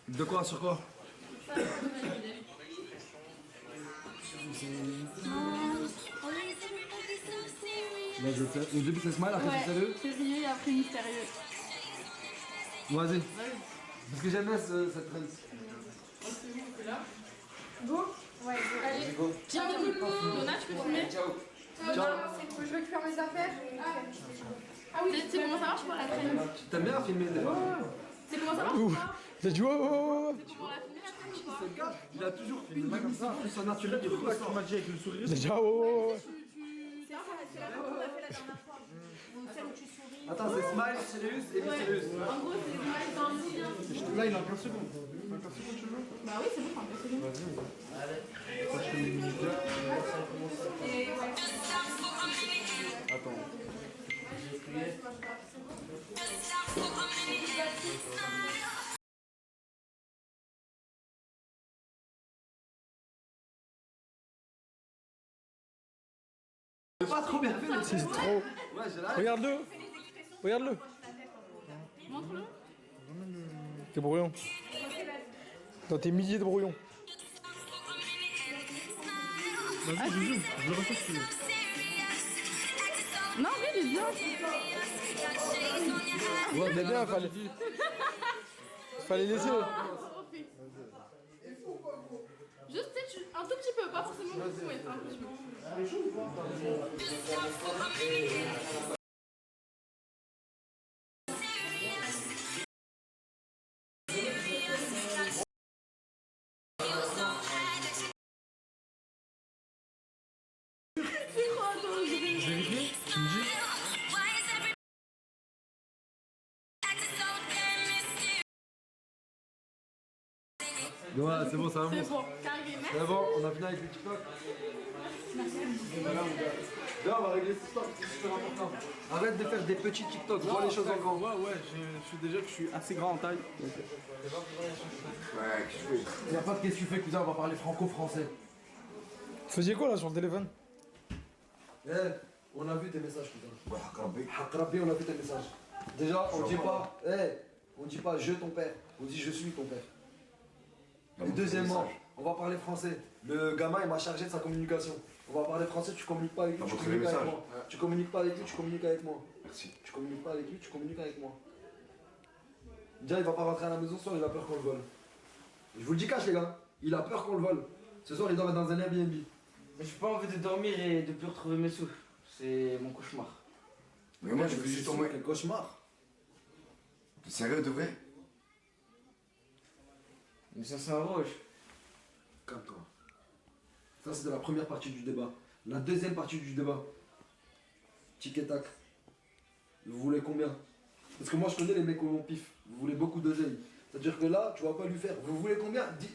De quoi, sur quoi? Là, je sais. Au début c'est smile, après c'est sérieux. Sérieux et après mystérieux. Vas-y. Parce que j'aime bien cette trend. Go? Ouais, allez. Tiens, Donna, tu peux filmer? Donna, je récupère mes affaires. Ah oui, c'est comment ça marche pour la traîne? T'aimes bien filmer des fois? C'est comment ça marche? Ouh. T'as dit ouais, ouais, ouais. C'est comment la filmer la traîne ou pas? Ce gars, il a toujours filmé comme ça. Plus un naturel, il ressort. Tu m'as dit avec le sourire. T'as dit ouais, ouais, ouais. C'est ça, c'est la même qu'on a fait la dernière fois. Celle où tu souris. Attends, c'est smile, sérieux et mystérieuse. En gros, c'est smile dans un sourire. Là, il a 15 secondes. 15 secondes, tu veux? Bah oui, c'est bon, enfin, c'est bon. Et ouais. Attends. C'est pas trop bien fait, les C'est trop. Ouais, j'ai la haine. Regarde-le. Regarde-le. Montre-le. T'es brouillon. Dans tes milliers de brouillons. Vas-y, je zoome. Je le refais si tu veux. Non, oui, il est bien. Ouais, mais bien, fallait laisser. Juste, tu sais, un tout petit peu, pas forcément beaucoup, mais un petit peu. C'est quoi, attends, je vais... Tu me dis? Ouais, c'est bon, ça va. C'est bon, carré, merci. C'est bon, on a fini avec les TikTok. Là, on va régler cette histoire, c'est super important. Arrête de faire des petits TikTok, vois les choses en grand. Ouais, je suis déjà que je suis assez grand en taille. Ouais, qu'est-ce que tu fais? Y'a pas de qu'est-ce que tu fais, cousin, on va parler franco-français. Vous faisiez quoi là sur le téléphone? Eh, on a vu tes messages, cousin. Ouais, Hakrabi. Hakrabi, on a vu tes messages. Déjà, on dit pas, on dit pas je ton père, on dit je suis ton père. Et deuxièmement, on va parler français. Le gamin, il m'a chargé de sa communication. On va parler français, tu communiques pas avec lui, tu communiques avec moi. Tu communiques pas avec lui, tu communiques avec moi. Merci. Tu communiques pas avec lui, tu communiques avec moi. Déjà, il va pas rentrer à la maison ce soir, il a peur qu'on le vole. Je vous le dis cash, les gars, il a peur qu'on le vole. Ce soir, il dort dans un Airbnb. Mais j'ai pas envie de dormir et de plus retrouver mes sous. C'est mon cauchemar. Mais moi, je veux juste tomber. Quel cauchemar. T'es sérieux de vrai? Mais 500 euros, Calme-toi. Ça, c'était la première partie du débat. La deuxième partie du débat. Tic et tac. Vous voulez combien? Parce que moi, je connais les mecs au pif. Vous voulez beaucoup d'oseille. C'est-à-dire que là, tu vas pas lui faire. Vous voulez combien? Dis,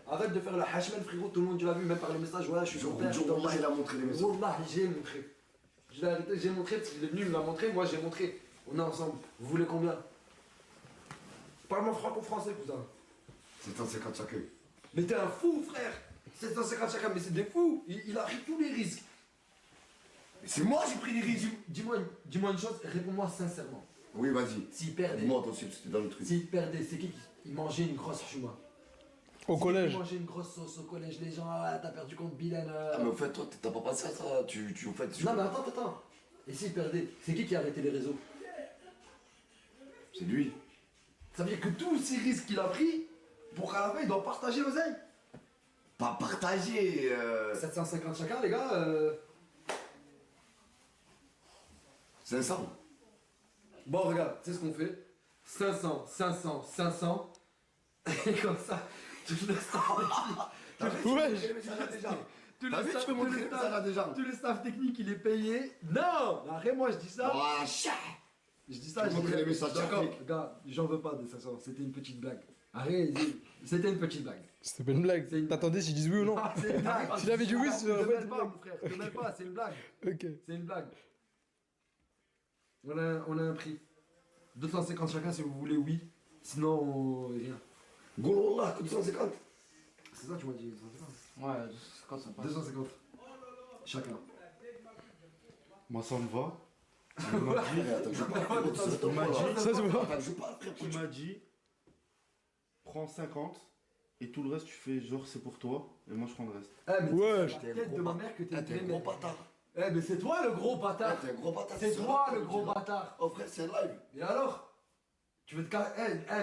arrête de faire la hashman, frérot. Tout le monde, tu l'as vu, même par les messages. Ouais, je suis son père. Wallah, il a montré les messages. Wallah, j'ai montré. Je l'ai arrêté, j'ai montré parce qu'il est venu, il me l'a montré. Moi, j'ai montré. On est ensemble. Vous voulez combien? Parle-moi franco-français, cousin. 750 chacun. Mais t'es un fou, frère. 750 chacun, mais c'est des fous. Il a pris tous les risques. Mais c'est moi, j'ai pris les risques. Dis-moi une chose, réponds-moi sincèrement. Oui, vas-y. S'il perdait. Moi, toi aussi, parce que t'es dans le truc. S'il perdait, c'est qui mangeait une grosse chuma? Au collège. Il mangeait une grosse sauce au collège, les gens, ah, t'as perdu contre Bilal. Ah, mais au fait, toi, t'as pas pensé à ça. Au fait, Non, mais attends. Et s'il perdait, c'est qui a arrêté les réseaux? c'est lui. Ça veut dire que tous ces risques qu'il a pris, pour qu'à la fin, il doit partager l'oseille. Pas partager. 750 chacun, les gars. 500. Bon, regarde, c'est ce qu'on fait. 500, 500, 500. Et comme ça, tout le staff tout le staff technique, il est payé. Non, arrête, moi je dis ça. Oh, chat. Je dis ça, Je montrer les messages d'accord, techniques. gars, j'en veux pas de 500, c'était une petite blague. Arrête, c'était une petite blague. C'était pas une blague. C'est une- T'attendais si je dis oui ou non? Ah, c'est une blague. S'il avait dit oui, c'est Je te vrai. mêle pas, mon frère, je te mêle pas, c'est une blague. Ok. C'est une blague. On a un prix. 250 chacun si vous voulez, oui. Sinon, rien. Gros, là, que 250. C'est ça, tu m'as dit 250. Ouais, quand ça passe. 250. Chacun. Moi, ça me va. Attends, je parle. Il m'a dit, Ça se voit. Attends, je parle, frère. il m'a dit, prends 50 et tout le reste, tu fais genre c'est pour toi et moi je prends le reste. Eh, mais Ouais. c'est la tête de ma mère que t'es T'es un gros bâtard. Eh, mais c'est toi le gros bâtard. T'es un gros bâtard. C'est toi le gros bâtard. Oh, frère, c'est un live. Et alors? Tu veux te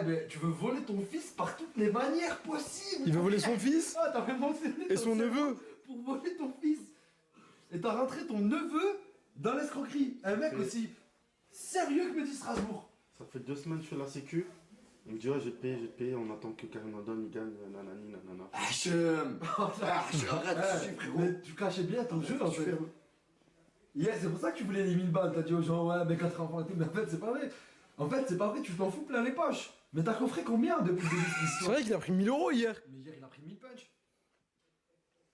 mais tu veux voler ton fils par toutes les manières possibles. Il veut voler son fils Ah, t'as même mentionné et ton son cerveau neveu. pour voler ton fils. Et t'as rentré ton neveu dans l'escroquerie. Un mec Oui. aussi sérieux que me dit Strasbourg. Ça fait 2 semaines que je fais la sécu. Il me dit ouais, je vais te payer, on attend que Karim Adon il gagne, nanani, nanana. Hachem. Arrête, Eh, je suis frérot. mais tu cachais bien ton jeu en fait. Hier, c'est pour ça que tu voulais les 1000 balles. T'as dit aux gens, ouais, mais 4 enfants et tout. Mais en fait, c'est pas vrai. En fait, c'est pas vrai, tu t'en fous plein les poches. Mais t'as coffré combien depuis le début de C'est l'histoire? vrai qu'il a pris 1000 euros hier. Mais hier, il a pris 1000 punch.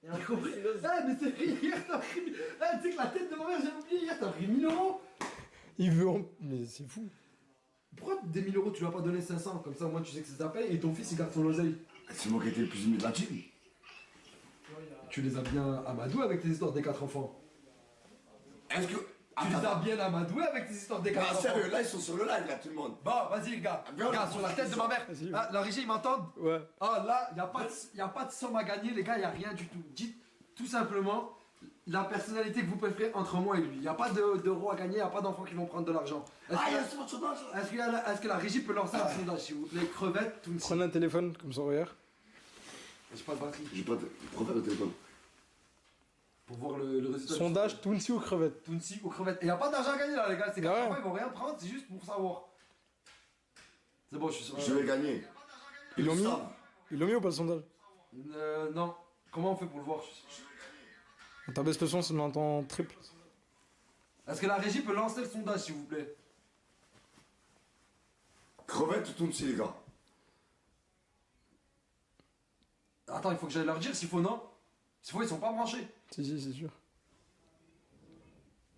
T'as compris? Mais c'est vrai, hier, t'as pris. Tu sais que la tête de ma mère, j'ai oublié, hier, t'as pris 1000 euros. Il veut en... Mais c'est fou. Pourquoi des 1000 euros, tu lui as pas donné 500? Comme ça, au moins, tu sais que c'est ta paye et ton fils, il garde son oseille. C'est moi qui ai été le plus humide de la team. Tu les as bien amadoués avec tes histoires des 4 enfants. Est-ce que. Tu les as bien amadoués avec tes histoires des 4 Ah, enfants. sérieux, là, ils sont sur le live, là, tout le monde. Bon, vas-y, gars. Viens, Gars, on- sur la tête de ma mère. Vas-y. Ah, la régie, ils m'entendent? Ouais. Ah, là, y a pas de somme à gagner, les gars, y a rien du tout. Dites tout simplement la personnalité que vous préférez entre moi et lui. Y a pas d'euros à gagner, y a pas d'enfants qui vont prendre de l'argent. Est-ce Ah, il y a que, ce sondage, là. est-ce que la régie peut lancer un sondage, s'il vous plaît? Crevettes, tout Prenez un téléphone comme ça regarde. J'ai pas de batterie. J'ai pas de. Profite le téléphone. Pour voir le résultat. Sondage Tounsi ou crevette. Tounsi ou crevettes. Et y a pas d'argent à gagner là, les gars. Ces Ah 4 ouais. enfants, ils vont rien prendre, c'est juste pour savoir. C'est bon, je suis sûr. Je vais gagner. Ils l'ont mis savent. Ils l'ont mis ou pas le sondage? Non. Comment on fait pour le voir? T'as baisse le son, ça m'entend triple. Est-ce que la régie peut lancer le sondage, s'il vous plaît? Crevette ou Tounsi, les gars. Attends, il faut que j'aille leur dire s'il faut, non? S'il faut, ils sont pas branchés. Si, c'est sûr.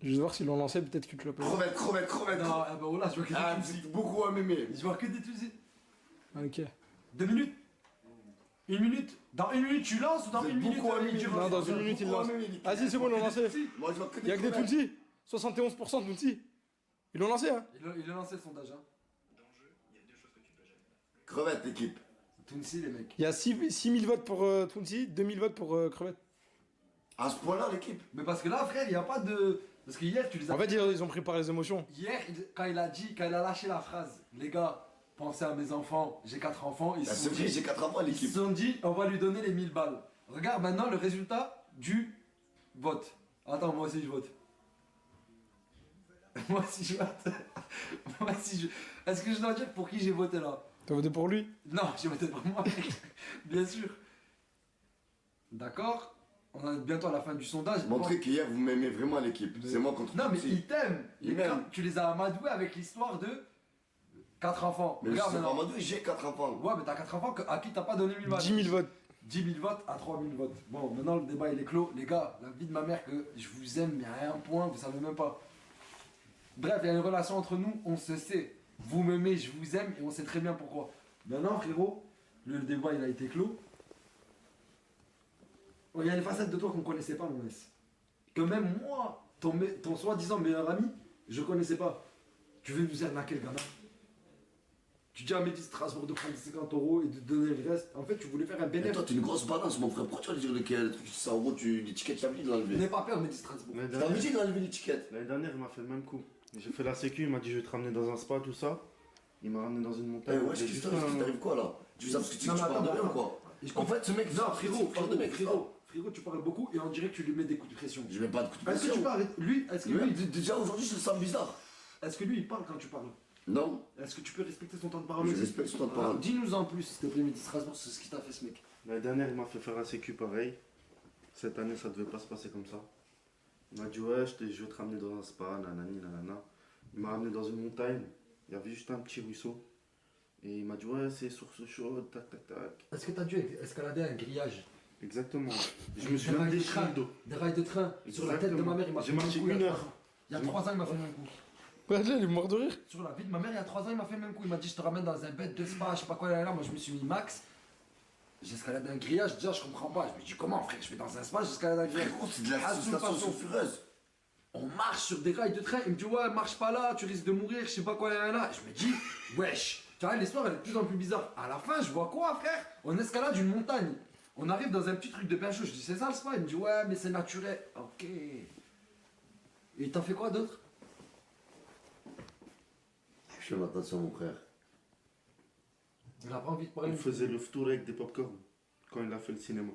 Je vais voir s'ils l'ont lancé, peut-être que tu l'as pas. Crevette. Non, eh ben voilà, je vois que des Ah, Tunisiens. c'est beaucoup à m'aimer. Je vois que des Tunisiens. Ah, ok. 2 minutes? 1 minute? Dans 1 minute, tu lances ou dans Vous 1 êtes minute beaucoup à tu m'aimer. Non, dans 1 minute, ils Beaucoup à lancent. m'aimer, les Ah si, c'est bon, ils l'ont lancé. Moi, je vois que des Y'a que des crevettes. Tounsi. 71% Tounsi. Ils l'ont lancé, hein. Il a lancé le sondage, hein. Crevette, l'équipe. Tunisi, les mecs. Il y a 6000 votes pour Tounsi, 2000 votes pour crevette. À ce point-là, l'équipe. Mais parce que là, frère, il y a pas de. Parce que hier, tu les as. En fait, ils ont pris par les émotions. Hier, quand il a lâché la phrase, les gars, pensez à mes enfants, j'ai 4 enfants, ils Ah, se c'est sont vrai, dit, j'ai 4 enfants, ils se l'équipe. sont dit, on va lui donner les 1000 balles. Regarde maintenant le résultat du vote. Attends, moi aussi je vote. Moi aussi je vote. Moi aussi je. Est-ce que je dois dire pour qui j'ai voté là? T'as voté pour lui? Non, j'ai voté pour moi, bien sûr. D'accord? On est bientôt à la fin du sondage. Montrez qu'hier, vous m'aimez vraiment, l'équipe. C'est moi contre Non, mais Tounsi. ils t'aiment. Ils m'aiment. Tu les as amadoués avec l'histoire de 4 enfants. Mais je Regarde sais pas, maintenant. Amadou, j'ai 4 enfants. Ouais, mais t'as 4 enfants à qui t'as pas donné 1000 balles. 10 000 votes. 10 000 votes à 3 000 votes. Bon, maintenant le débat il est clos. Les gars, la vie de ma mère, que je vous aime, mais à un point, vous savez même pas. Bref, il y a une relation entre nous, on se sait. Vous m'aimez, je vous aime, et on sait très bien pourquoi. Maintenant, frérot, le débat il a été clos. Oh, il y a une facette de toi qu'on connaissait pas, mon S. Que même moi, ton soi-disant meilleur ami, je connaissais pas. Tu veux nous arnaquer le gamin? Tu dis à Mehdi Strasbourg de prendre 50 € et de donner le reste. En fait, tu voulais faire un Mais bénéfice. toi, t'es une grosse balance, mon frère. Pourquoi tu vas dire le truc 100 €, l'étiquette, t'as envie de l'enlever? N'aie pas peur, Mehdi Strasbourg. T'as envie de l'enlever l'étiquette? L'année dernière, il m'a fait le même coup. J'ai fait la sécu, il m'a dit je vais te ramener dans un spa, tout ça. Il m'a ramené dans une Eh montagne. ouais, qu'est-ce qui t'arrive quoi là? Tu sais que tu parles de rien ou quoi? En fait, ce mec, Non, frérot, parle de mec, frérot, tu parles beaucoup et on dirait que tu lui mets des coups de pression. Je mets pas de coup de Est-ce que pression. tu parles est-ce que Lui, lui, déjà aujourd'hui, je le sens bizarre. est-ce que lui il parle quand tu parles? Non, Est-ce que tu peux respecter son temps de parole? je respecte son temps de Alors, parole. dis-nous en plus, s'il te plaît, Mehdi Strasbourg, c'est ce qui t'a fait ce mec. L'année dernière, il m'a fait faire la sécu pareil. Cette année, ça devait pas se passer comme ça. Il m'a dit ouais, je vais te ramener dans un spa, nanani, nanana. Il m'a ramené dans une montagne. Il y avait juste un petit ruisseau. Et il m'a dit ouais, c'est source chaude, tac, tac, tac. Est-ce que t'as dû escalader un grillage? Exactement. Je me suis Des même rails de déchiré train, le dos. des rails de train. Sur la tête de ma mère, il m'a fait J'ai le même marché coup. 1 heure. Il y a 3 ans, il m'a fait le même coup. Regarde là, il est mort de rire. Sur la vie de ma mère, il y a 3 ans, il m'a fait le même coup. Il m'a dit je te ramène dans un bête de spa, je sais pas quoi, là. Moi, je me suis mis max. J'escalade un grillage, déjà, je comprends pas. Je me dis comment, frère, je vais dans un spa, j'escalade un grillage. Frérot, c'est de la sensation sulfureuse. On marche sur des rails de train, il me dit ouais, marche pas là, tu risques de mourir, je sais pas quoi, là. Je me dis, wesh. Tu vois, l'histoire elle est de plus en plus bizarre. À la fin, je vois quoi, frère? On escalade une montagne. On arrive dans un petit truc de pain chaud. Je dis, c'est ça le spa? Il me dit, ouais, mais c'est naturel. Ok. Et t'as fait quoi d'autre? Je fais attention, mon frère. Il a pas envie de parler. Il faisait le tour avec des popcorn quand il a fait le cinéma.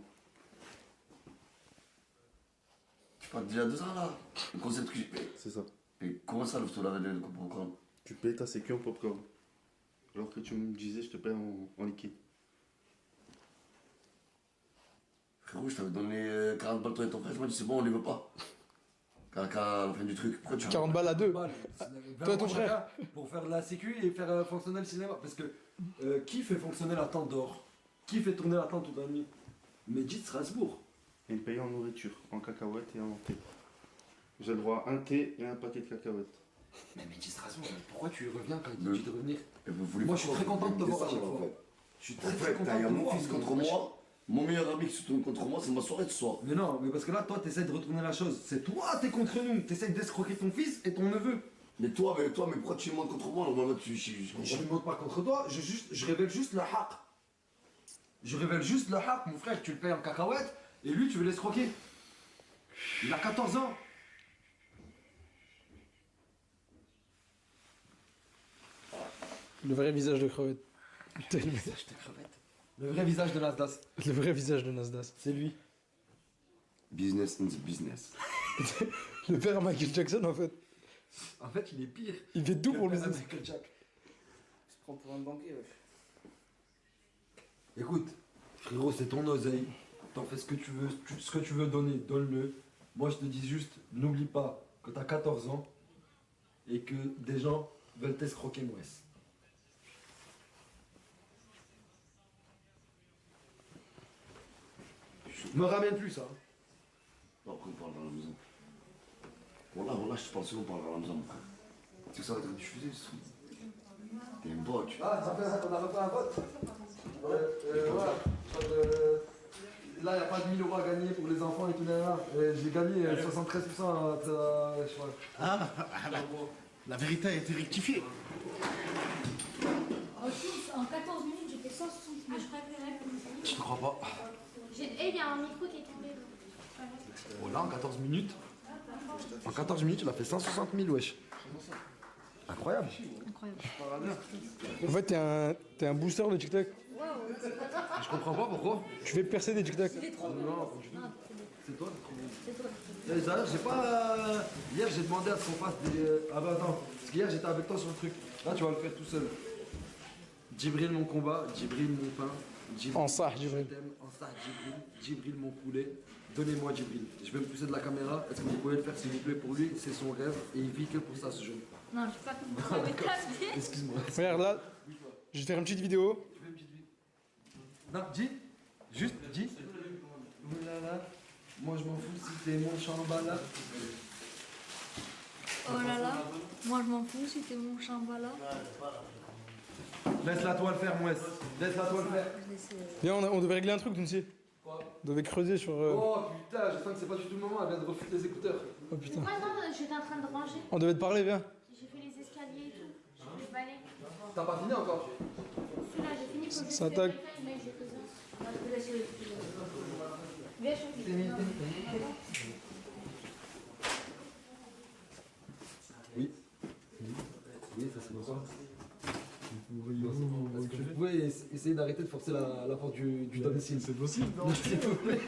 Tu parles déjà de ça là? Le concept que j'ai fait. C'est ça. Et comment ça, le photo là, le programme? Tu payes ta sécu en popcorn. Alors que tu me disais je te paye en liquide. Frérot, je t'avais donné 40 balles, toi et ton frère, je m'as dit c'est bon, on les veut pas. À la fin du truc, pourquoi tu 40 balles à deux. Toi et ton frère. Pour faire la sécu et faire fonctionner le cinéma. Parce que qui fait fonctionner la tente dehors? Qui fait tourner la tente toute la nuit? Mehdi Strasbourg. Et il paye en nourriture, en cacahuètes et en thé. J'ai le droit à un thé et un paquet de cacahuètes. Mais Mehdi Strasbourg, pourquoi tu y reviens quand il Le- dit de revenir? Et vous voulez Moi, je suis très content de te voir à chaque en fois. fait. Je suis En très fait, content il y de a te mon voir. fils contre moi, mon meilleur ami qui se tourne contre moi, c'est ma soirée de soir. Mais non, mais parce que là, toi, t'essayes de retourner la chose. C'est toi, t'es contre nous. T'essayes d'escroquer ton fils et ton neveu. Mais toi, mais pourquoi tu montes contre moi? Normalement, Je ne monte pas contre toi, je révèle juste le haq. Je révèle juste le haq, mon frère, tu le payes en cacahuètes, et lui, tu veux l'escroquer. Il a 14 ans. Le vrai visage de crevette. Le visage de crevette. Le vrai visage de Nasdaq. Le vrai visage de Nasdaq. C'est lui. Business in the business. Le père à Michael Jackson en fait. En fait, il est pire. Il fait tout pour le père de business. Michael Jack. Il se prend pour un banquier, wesh. Écoute, frérot, c'est ton oseille. T'en fais ce que tu veux. Ce que tu veux donner, donne-le. Moi, je te dis juste, n'oublie pas que t'as 14 ans et que des gens veulent t'escroquer, Mouès. Me ramène plus ça. Bon, après, on parle dans la maison. Voilà, je te parle souvent, on parle dans la maison, mon frère. Tu sais que ça va être diffusé, ce truc. T'es une botte. Ah, ça fait on a refait un vote. Voilà. Là, il n'y a pas de 1000 € à gagner pour les enfants et tout là. J'ai gagné 73% je crois. Ah, la vérité a été rectifiée. En 14 minutes, j'ai fait 160 000. Je te crois pas. Et il y a un micro qui est tombé. là. Voilà, en 14 minutes. En 14 minutes, il a fait 160 000, wesh. Incroyable. En fait, t'es un booster de TikTok. Je comprends pas pourquoi. Tu fais percer des TikTok. Non, pas du tout. C'est toi, c'est trop bon. D'ailleurs, j'ai pas. Hier, j'ai demandé à ce qu'on fasse des. Ah bah attends, parce qu'hier, j'étais avec toi sur le truc. Là, tu vas le faire tout seul. Djibril, mon combat. Djibril, mon pain. Djibril, En ça, Djibril. je t'aime. En ça, Djibril. Djibril, mon poulet. Donnez-moi Djibril. Je vais me pousser de la caméra. Est-ce que vous pouvez le faire, s'il vous plaît, pour lui? C'est son rêve et il vit que pour ça, ce jeune. Non, je sais pas comment vous avez Excuse-moi. Regarde là, je vais te faire une petite vidéo. Tu fais une petite vie. Non, dis. Juste, dis. Oh là là. Moi, je m'en fous si t'es mon chambala. Oh là là, moi je m'en fous si t'es mon chambala. Laisse-la toi le faire, Mouès. Laisse-la toi le faire. Viens, on devait régler un truc, Dounsi. Quoi? On devait creuser sur. Oh putain, j'espère que c'est pas du tout le moment. Elle vient de refuser les écouteurs. Oh putain. Ouais, non, j'étais en train de ranger. On devait te parler, viens. J'ai fait les escaliers et tout. T'as pas fini encore? Celui-là, j'ai fini. Faut que je Ça fasse attaque. le mail, j'ai fait ça. Viens, chérie. Oui. Oui, ça c'est bonsoir. Est-ce que vous pouvez essayer d'arrêter de forcer la porte du domicile? C'est possible, non? S'il vous plaît.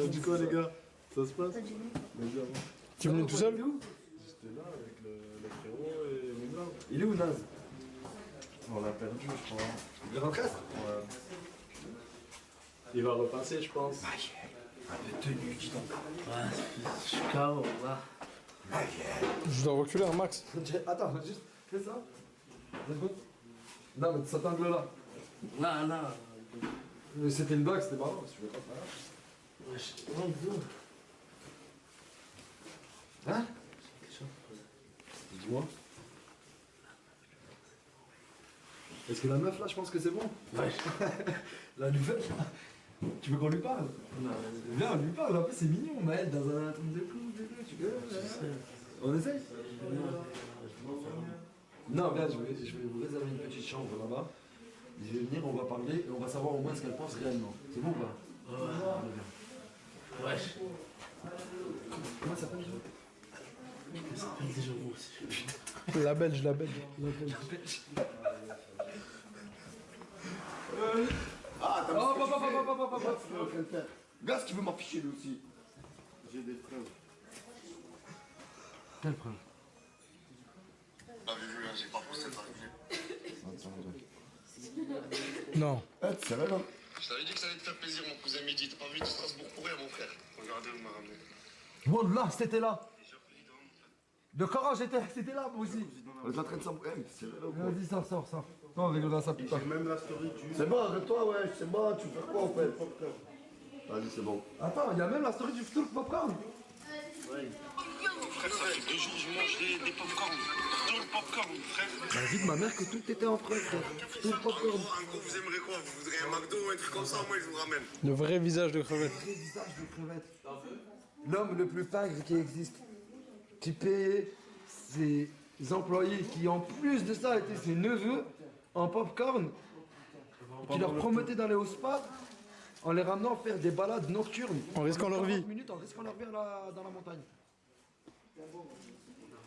Du coup, les gars, ça se passe? Tu es venu tout seul? J'étais là avec le frérot et mon gars. Il est où Naz? On l'a perdu, je crois. Il rentre? Ouais. Il va repasser, je pense. Un peu tenu, dis donc. Je suis KO, là. Je dois reculer un max. Attends, juste fais ça. 2 secondes. Non, mais cet angle-là. Là, là. C'était une blague, c'était pas grave. Si tu veux pas, c'est pas grave. Hein? Dis-moi. Est-ce que la meuf là, je pense que c'est bon? Ouais. La nouvelle là. Tu veux qu'on lui parle? Viens, on lui parle. En plus, c'est mignon, Maël, dans un truc de clou, tu veux? On essaye? Non, viens, je vais vous réserver une petite chambre là-bas. Je vais venir, on va parler et on va savoir au moins ce qu'elle pense réellement. C'est bon ou pas? Ouais. Comment ça s'appelle déjà? Ça s'appelle déjà vous aussi. La belge, la belge. Ah, t'as Oh, vu ce que tu fais? Gars, ce qui veut m'afficher lui aussi. J'ai des preuves. Quelle preuve? T'avais vu, j'ai pas poussé, Non. c'est sérieux là? Je t'avais dit que ça allait te faire plaisir, mon cousin Mehdi. T'as pas vu de Strasbourg pour rien, mon frère. Regardez, on m'a ramené. Wallah, c'était là. Le Coran, c'était là, moi aussi. On est en train de s'embrouiller, c'est vrai là ou quoi? Vas-y, sors. Non, avec là, ça pique pas. J'ai même la story du. C'est bon, arrête-toi, ouais, c'est bon, tu fais quoi en fait? Vas-y, c'est bon. Attends, il y a même la story du futur popcorn. Frère, ça fait 2 jours je mange des popcorn. Tout le popcorn, frère. J'ai dit de ma mère que tout était en prêt, frère. Tout le popcorn. En gros, vous aimerez quoi? Vous voudrez un McDo ou un truc comme ça? Moi, je vous ramène. Le vrai visage de crevette. Vrai visage de crevette. L'homme le plus pingre qui existe. Qui payait ses employés qui, en plus de ça, étaient ses neveux en popcorn. Qui leur promettait d'aller au spa en les ramenant faire des balades nocturnes. En risquant leur vie. 40 minutes, en risquant leur vie dans la montagne.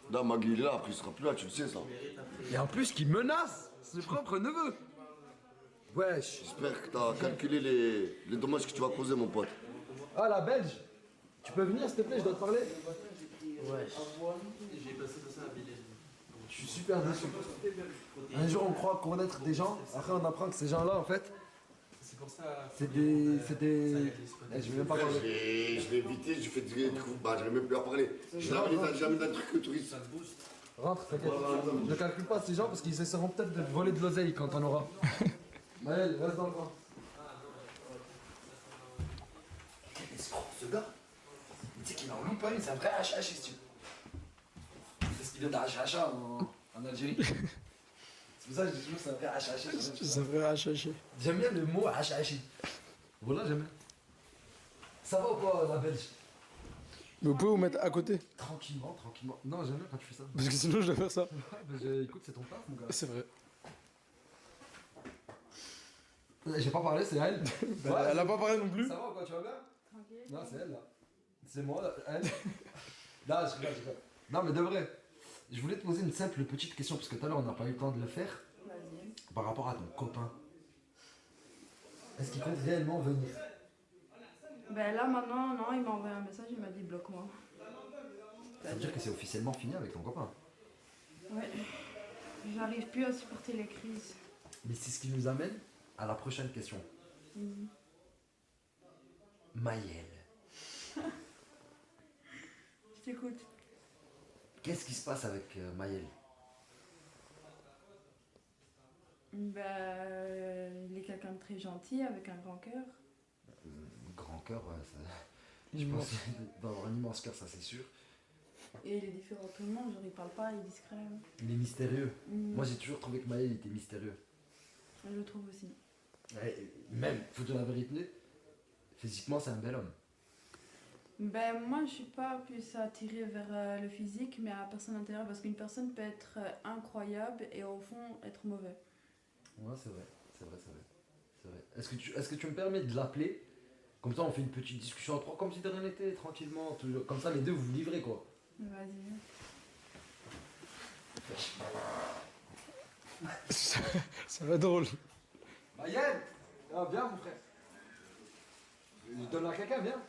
Non, Magui, il est là, après il sera plus là, tu le sais ça. Et en plus, qui menace ses propres neveux. Wesh. J'espère que t'as calculé les dommages que tu vas causer, mon pote. Ah, la Belge. Tu peux venir, s'il te plaît, je dois te parler. Ouais. Je suis super déçu. Un jour, on croit connaître des gens, après, on apprend que ces gens-là, en fait, c'est des. Eh, je vais même pas parler. Je l'ai évité, je fais des trucs, bah j'arrive même plus à parler. Jamais d'un truc touriste. Rentre, t'inquiète. Je ne calcule pas ces gens parce qu'ils essaieront peut-être de voler de l'oseille quand on aura. Maël, reste dans le coin. Quel escroc, ce gars. Tu sais qu'il en loupe pas une, c'est un vrai HH ici. C'est ce qu'il vient d'HH en Algérie. C'est pour ça que je dis toujours que c'est un vrai HH. C'est vrai HH. J'aime bien le mot HH. Voilà, j'aime bien. Ça va ou pas, la Belge? Mais vous pouvez vous mettre à côté. Tranquillement. Non, j'aime bien quand tu fais ça. Parce que sinon je dois faire ça. Ouais, bah, écoute, c'est ton taf, mon gars. C'est vrai. J'ai pas parlé, c'est elle. Bah, elle a pas parlé non plus. Ça va ou quoi, tu vas bien? Tranquille. Non, c'est elle là. C'est moi, là. Elle. Non, je rigole. Non, mais de vrai, je voulais te poser une simple petite question parce que tout à l'heure on n'a pas eu le temps de le faire. Vas-y. Par rapport à ton copain. Est-ce qu'il compte réellement venir? Ben là maintenant, non, il m'a envoyé un message, il m'a dit bloque-moi. Ça veut dire que c'est officiellement fini avec ton copain. Ouais. J'arrive plus à supporter les crises. Mais c'est ce qui nous amène à la prochaine question. Maël. Je t'écoute. Qu'est-ce qui se passe avec Maël? Ben, il est quelqu'un de très gentil, avec un grand cœur. Grand cœur, ouais. Je pense qu'il va avoir un immense cœur, ça c'est sûr. Et il est différent de tout le monde, genre il parle pas, il est discret. Il est mystérieux. Moi j'ai toujours trouvé que Maël était mystérieux. Je le trouve aussi. Ouais, même, faut dire la vérité, physiquement c'est un bel homme. Ben moi je suis pas plus attirée vers le physique mais à la personne intérieure parce qu'une personne peut être incroyable et au fond être mauvais. Ouais, c'est vrai, c'est vrai, c'est vrai. C'est vrai. Est-ce que tu me permets de l'appeler? Comme ça, on fait une petite discussion à trois, comme si de rien n'était, tranquillement. Toujours. Comme ça, les deux, vous vous livrez, quoi. Vas-y. Ça va être drôle. Mayenne, viens, mon frère. Je donne à quelqu'un, viens.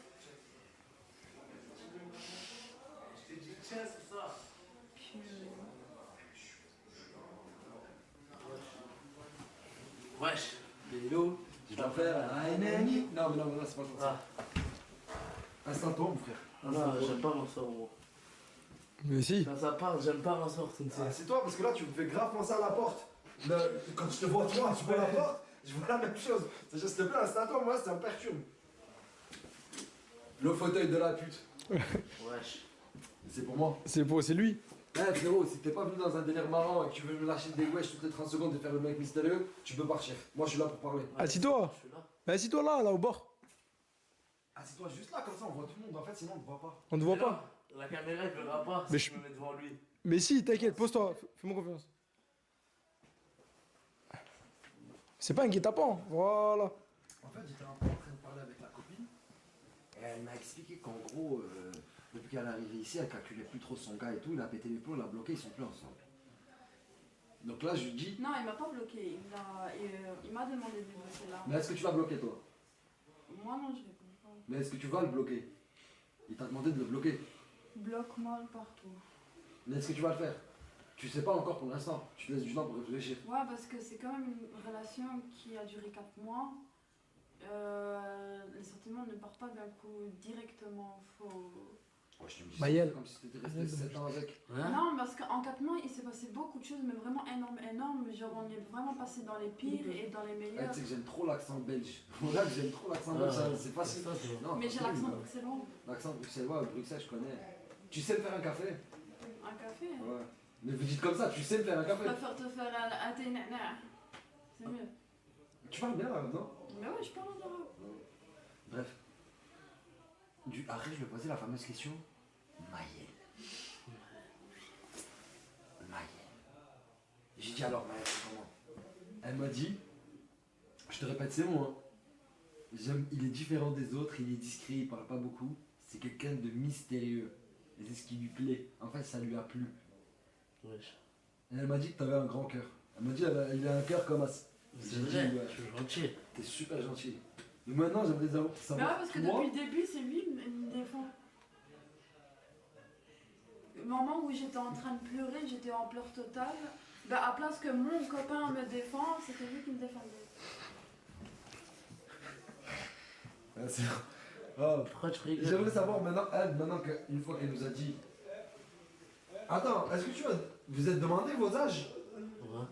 Je t'ai dit, tiens, c'est ça. Wesh. Hello, je dois faire un ennemi. Non, mais non, c'est pas comme ça. Instant-toi, mon frère. Non, j'aime pas m'asseoir, gros. Mais si. Quand ça parle, j'aime pas m'asseoir, tu sais. C'est toi, parce que là, tu me fais grave penser à la porte. Quand je te vois, toi, tu vois la porte, je vois la même chose. C'est juste, s'il te plaît, instant-toi, moi, ça me perturbe. Le fauteuil de la pute. Wesh. C'est pour moi. C'est lui. Eh frérot, si t'es pas venu dans un délire marrant et que tu veux me lâcher des wesh toutes les 30 secondes et faire le mec mystérieux, tu peux partir. Moi je suis là pour parler. Assis-toi. Je suis là. Mais assis-toi là, au bord. Assis-toi juste là, comme ça on voit tout le monde. En fait, sinon on te voit pas. On te voit Mais pas. non, la caméra, il verra pas Mais si je me mets devant lui. Mais si, t'inquiète, pose-toi. Fais-moi confiance. C'est pas un guet-apens. Voilà. En fait, j'étais un peu en train de parler avec la copine. Et elle m'a expliqué qu'en gros, depuis qu'elle est arrivée ici, elle calculait plus trop son gars et tout. Il a pété les plombs, il a bloqué, ils sont plus ensemble. Donc là, je lui dis. Non, il m'a pas bloqué. Il m'a demandé de bloquer là. Mais est-ce que tu vas bloquer toi? Moi non, je réponds pas. Mais est-ce que tu vas le bloquer? Il t'a demandé de le bloquer. Bloque-moi partout. Mais est-ce que tu vas le faire? Tu sais pas encore pour l'instant. Tu te laisses du temps pour réfléchir. Ouais, parce que c'est quand même une relation qui a duré 4 mois. Les sentiments ne partent pas d'un coup directement. Faut... Oh, je te dis Mayel. comme si t'étais resté 7 ans avec. Hein? Non, parce qu'en 4 mois, il s'est passé beaucoup de choses, mais vraiment énormes. Genre, on est vraiment passé dans les pires et dans les Eh, meilleurs. tu sais que j'aime trop l'accent belge. Voilà que j'aime trop l'accent belge, c'est facile. Non, Mais j'ai facile, l'accent quoi. bruxellois. L'accent bruxellois, Bruxelles, je connais. Tu sais me faire un café? Un café. Ouais. Mais vous dites comme ça, tu sais me faire un Je café? préfère te faire un thé nana. C'est mieux. Tu parles bien là, non? Mais ouais, je parle en arabe. Bref. Après, je lui ai posé la fameuse question. Mayel. J'ai dit alors, Mayel, c'est comment? Elle m'a dit, je te répète ces mots, hein. Il est différent des autres, il est discret, il parle pas beaucoup. C'est quelqu'un de mystérieux. Et c'est ce qui lui plaît. En fait, ça lui a plu. Wesh. Et elle m'a dit que t'avais un grand cœur. Elle m'a dit il a un cœur comme as. C'est J'ai vrai, dit, ouais. je suis gentil. T'es super gentil. Mais maintenant, j'aimerais savoir. Mais ouais, parce que toi, depuis le début, c'est lui qui me défend. Le moment où j'étais en train de pleurer, j'étais en pleurs totale. Bah, à place que mon copain me défend, c'était lui qui me défendait. c'est... Oh. Pourquoi tu rigoles? J'aimerais savoir maintenant qu'une fois qu'elle nous a dit. Attends, est-ce que tu vas. Vous êtes demandé vos âges? Ouais.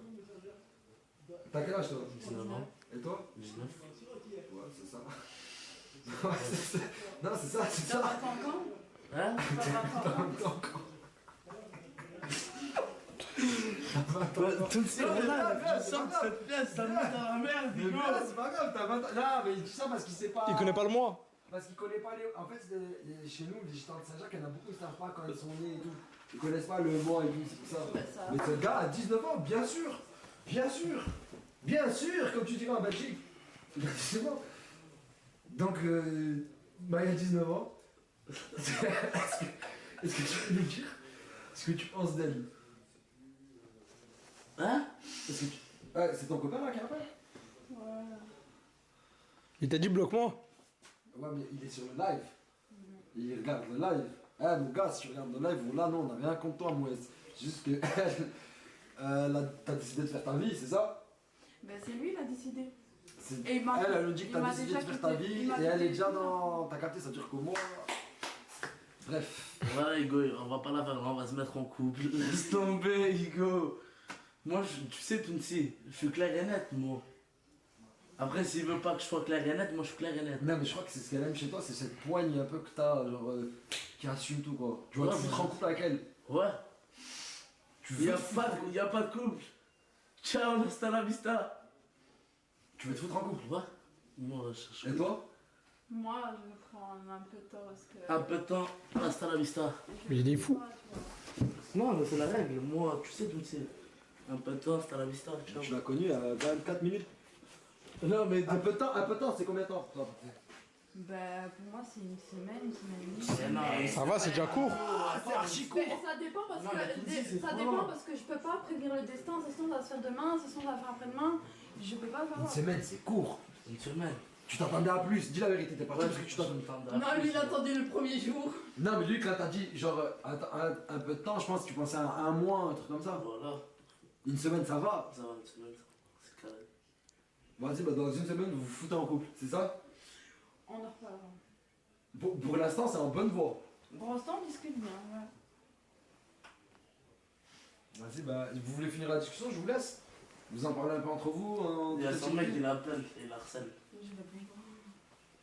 T'as quel âge toi? 19 ans. Et toi? 19. Ouais, c'est ça. Ouais, c'est ça. Non, c'est ça, c'est T'as ça. 20 ans quand? Hein? T'as 20 ans quand? Tout de suite, je sors de cette pièce, ça me met dans la merde, Mais voilà, c'est pas grave, t'as 20 ans. Non, mais il dit ça parce qu'il sait pas. Il connaît pas le mois. Parce qu'il connaît pas les. En fait, chez nous, les gitans de Saint-Jacques, il y en a beaucoup qui savent pas quand ils sont nés et tout. Ils connaissent pas le mois et tout, c'est pour ça. Ça. Mais ce gars a 19 ans, bien sûr. Bien sûr. Bien sûr, comme tu dirais en Belgique. Il a 19 ans. Donc, Maya a 19 ans. Est-ce que tu peux nous dire ce que tu penses d'elle? Hein? Est-ce que tu... Ouais, c'est ton copain là qui appelle? Ouais. Il t'a dit bloque-moi. Ouais, mais il est sur le live. Il regarde le live. Eh, mon gars, si tu regardes le live, là, non, on n'a rien contre toi, moi. C'est juste que t'as décidé de faire ta vie, c'est ça? Ben, c'est lui qui a décidé. Elle, elle nous dit que t'as décidé de faire ta vie il m'a et elle est quitté. déjà dans. T'as capté, ça dure que moi. Bref. Voilà, Hugo, on va pas la faire, on va se mettre en couple. Laisse tomber, Hugo. Moi, tu sais, Tounsi, je suis clair et net, moi. Après, s'il veut pas que je sois clair et net, moi je suis clair et net. Non, mais je crois que c'est ce qu'elle aime chez toi, c'est cette poigne un peu que t'as, genre, qui assume tout, quoi. Tu vois, Ouais, tu te mais- rends en couple avec elle. Ouais. Tu Y veux. a pas de couple. Ciao, hasta la vista. Tu veux te foutre en couple? Ouais. Moi, je cherche. Et toi? Moi, je vais prendre un peu de temps parce que. Un peu de temps, hasta la vista. Mais il est fou. Non, mais c'est la règle. Moi, tu sais, un peu de temps, hasta la vista. Ciao. Tu l'as connu à 24 minutes. Non, mais Un peu de temps, c'est combien de temps pour toi? Bah, pour moi, c'est une semaine et C'est demie. non, Ça va, c'est déjà court. C'est archi court. Mais ça dépend parce Non, mais tu dis, c'est ça trop dépend long. parce que je peux pas prévenir le destin. Ça se trouve, ça va se faire demain, ça se trouve, ça va faire après-demain. Je peux pas le Une savoir. semaine, c'est court. une semaine. Tu t'attendais à plus. Dis la vérité, t'es parti Ouais, parce que tu t'attendais. Non, lui, il attendait le premier jour. Non, mais lui, quand t'as dit genre un peu de temps, je pense que tu pensais à un mois, un truc comme ça. Voilà, Une semaine, ça va. ça va une semaine. C'est carré. Vas-y, bah dans une semaine, vous vous foutez en couple, c'est ça? On en reparlera. Pour l'instant, c'est en bonne voie. Pour l'instant, on discute bien. Ouais. Vas-y, bah, vous voulez finir la discussion, je vous laisse. Vous en parlez un peu entre vous. Il y a son mec qui l'appelle et l'harcèle. Je réponds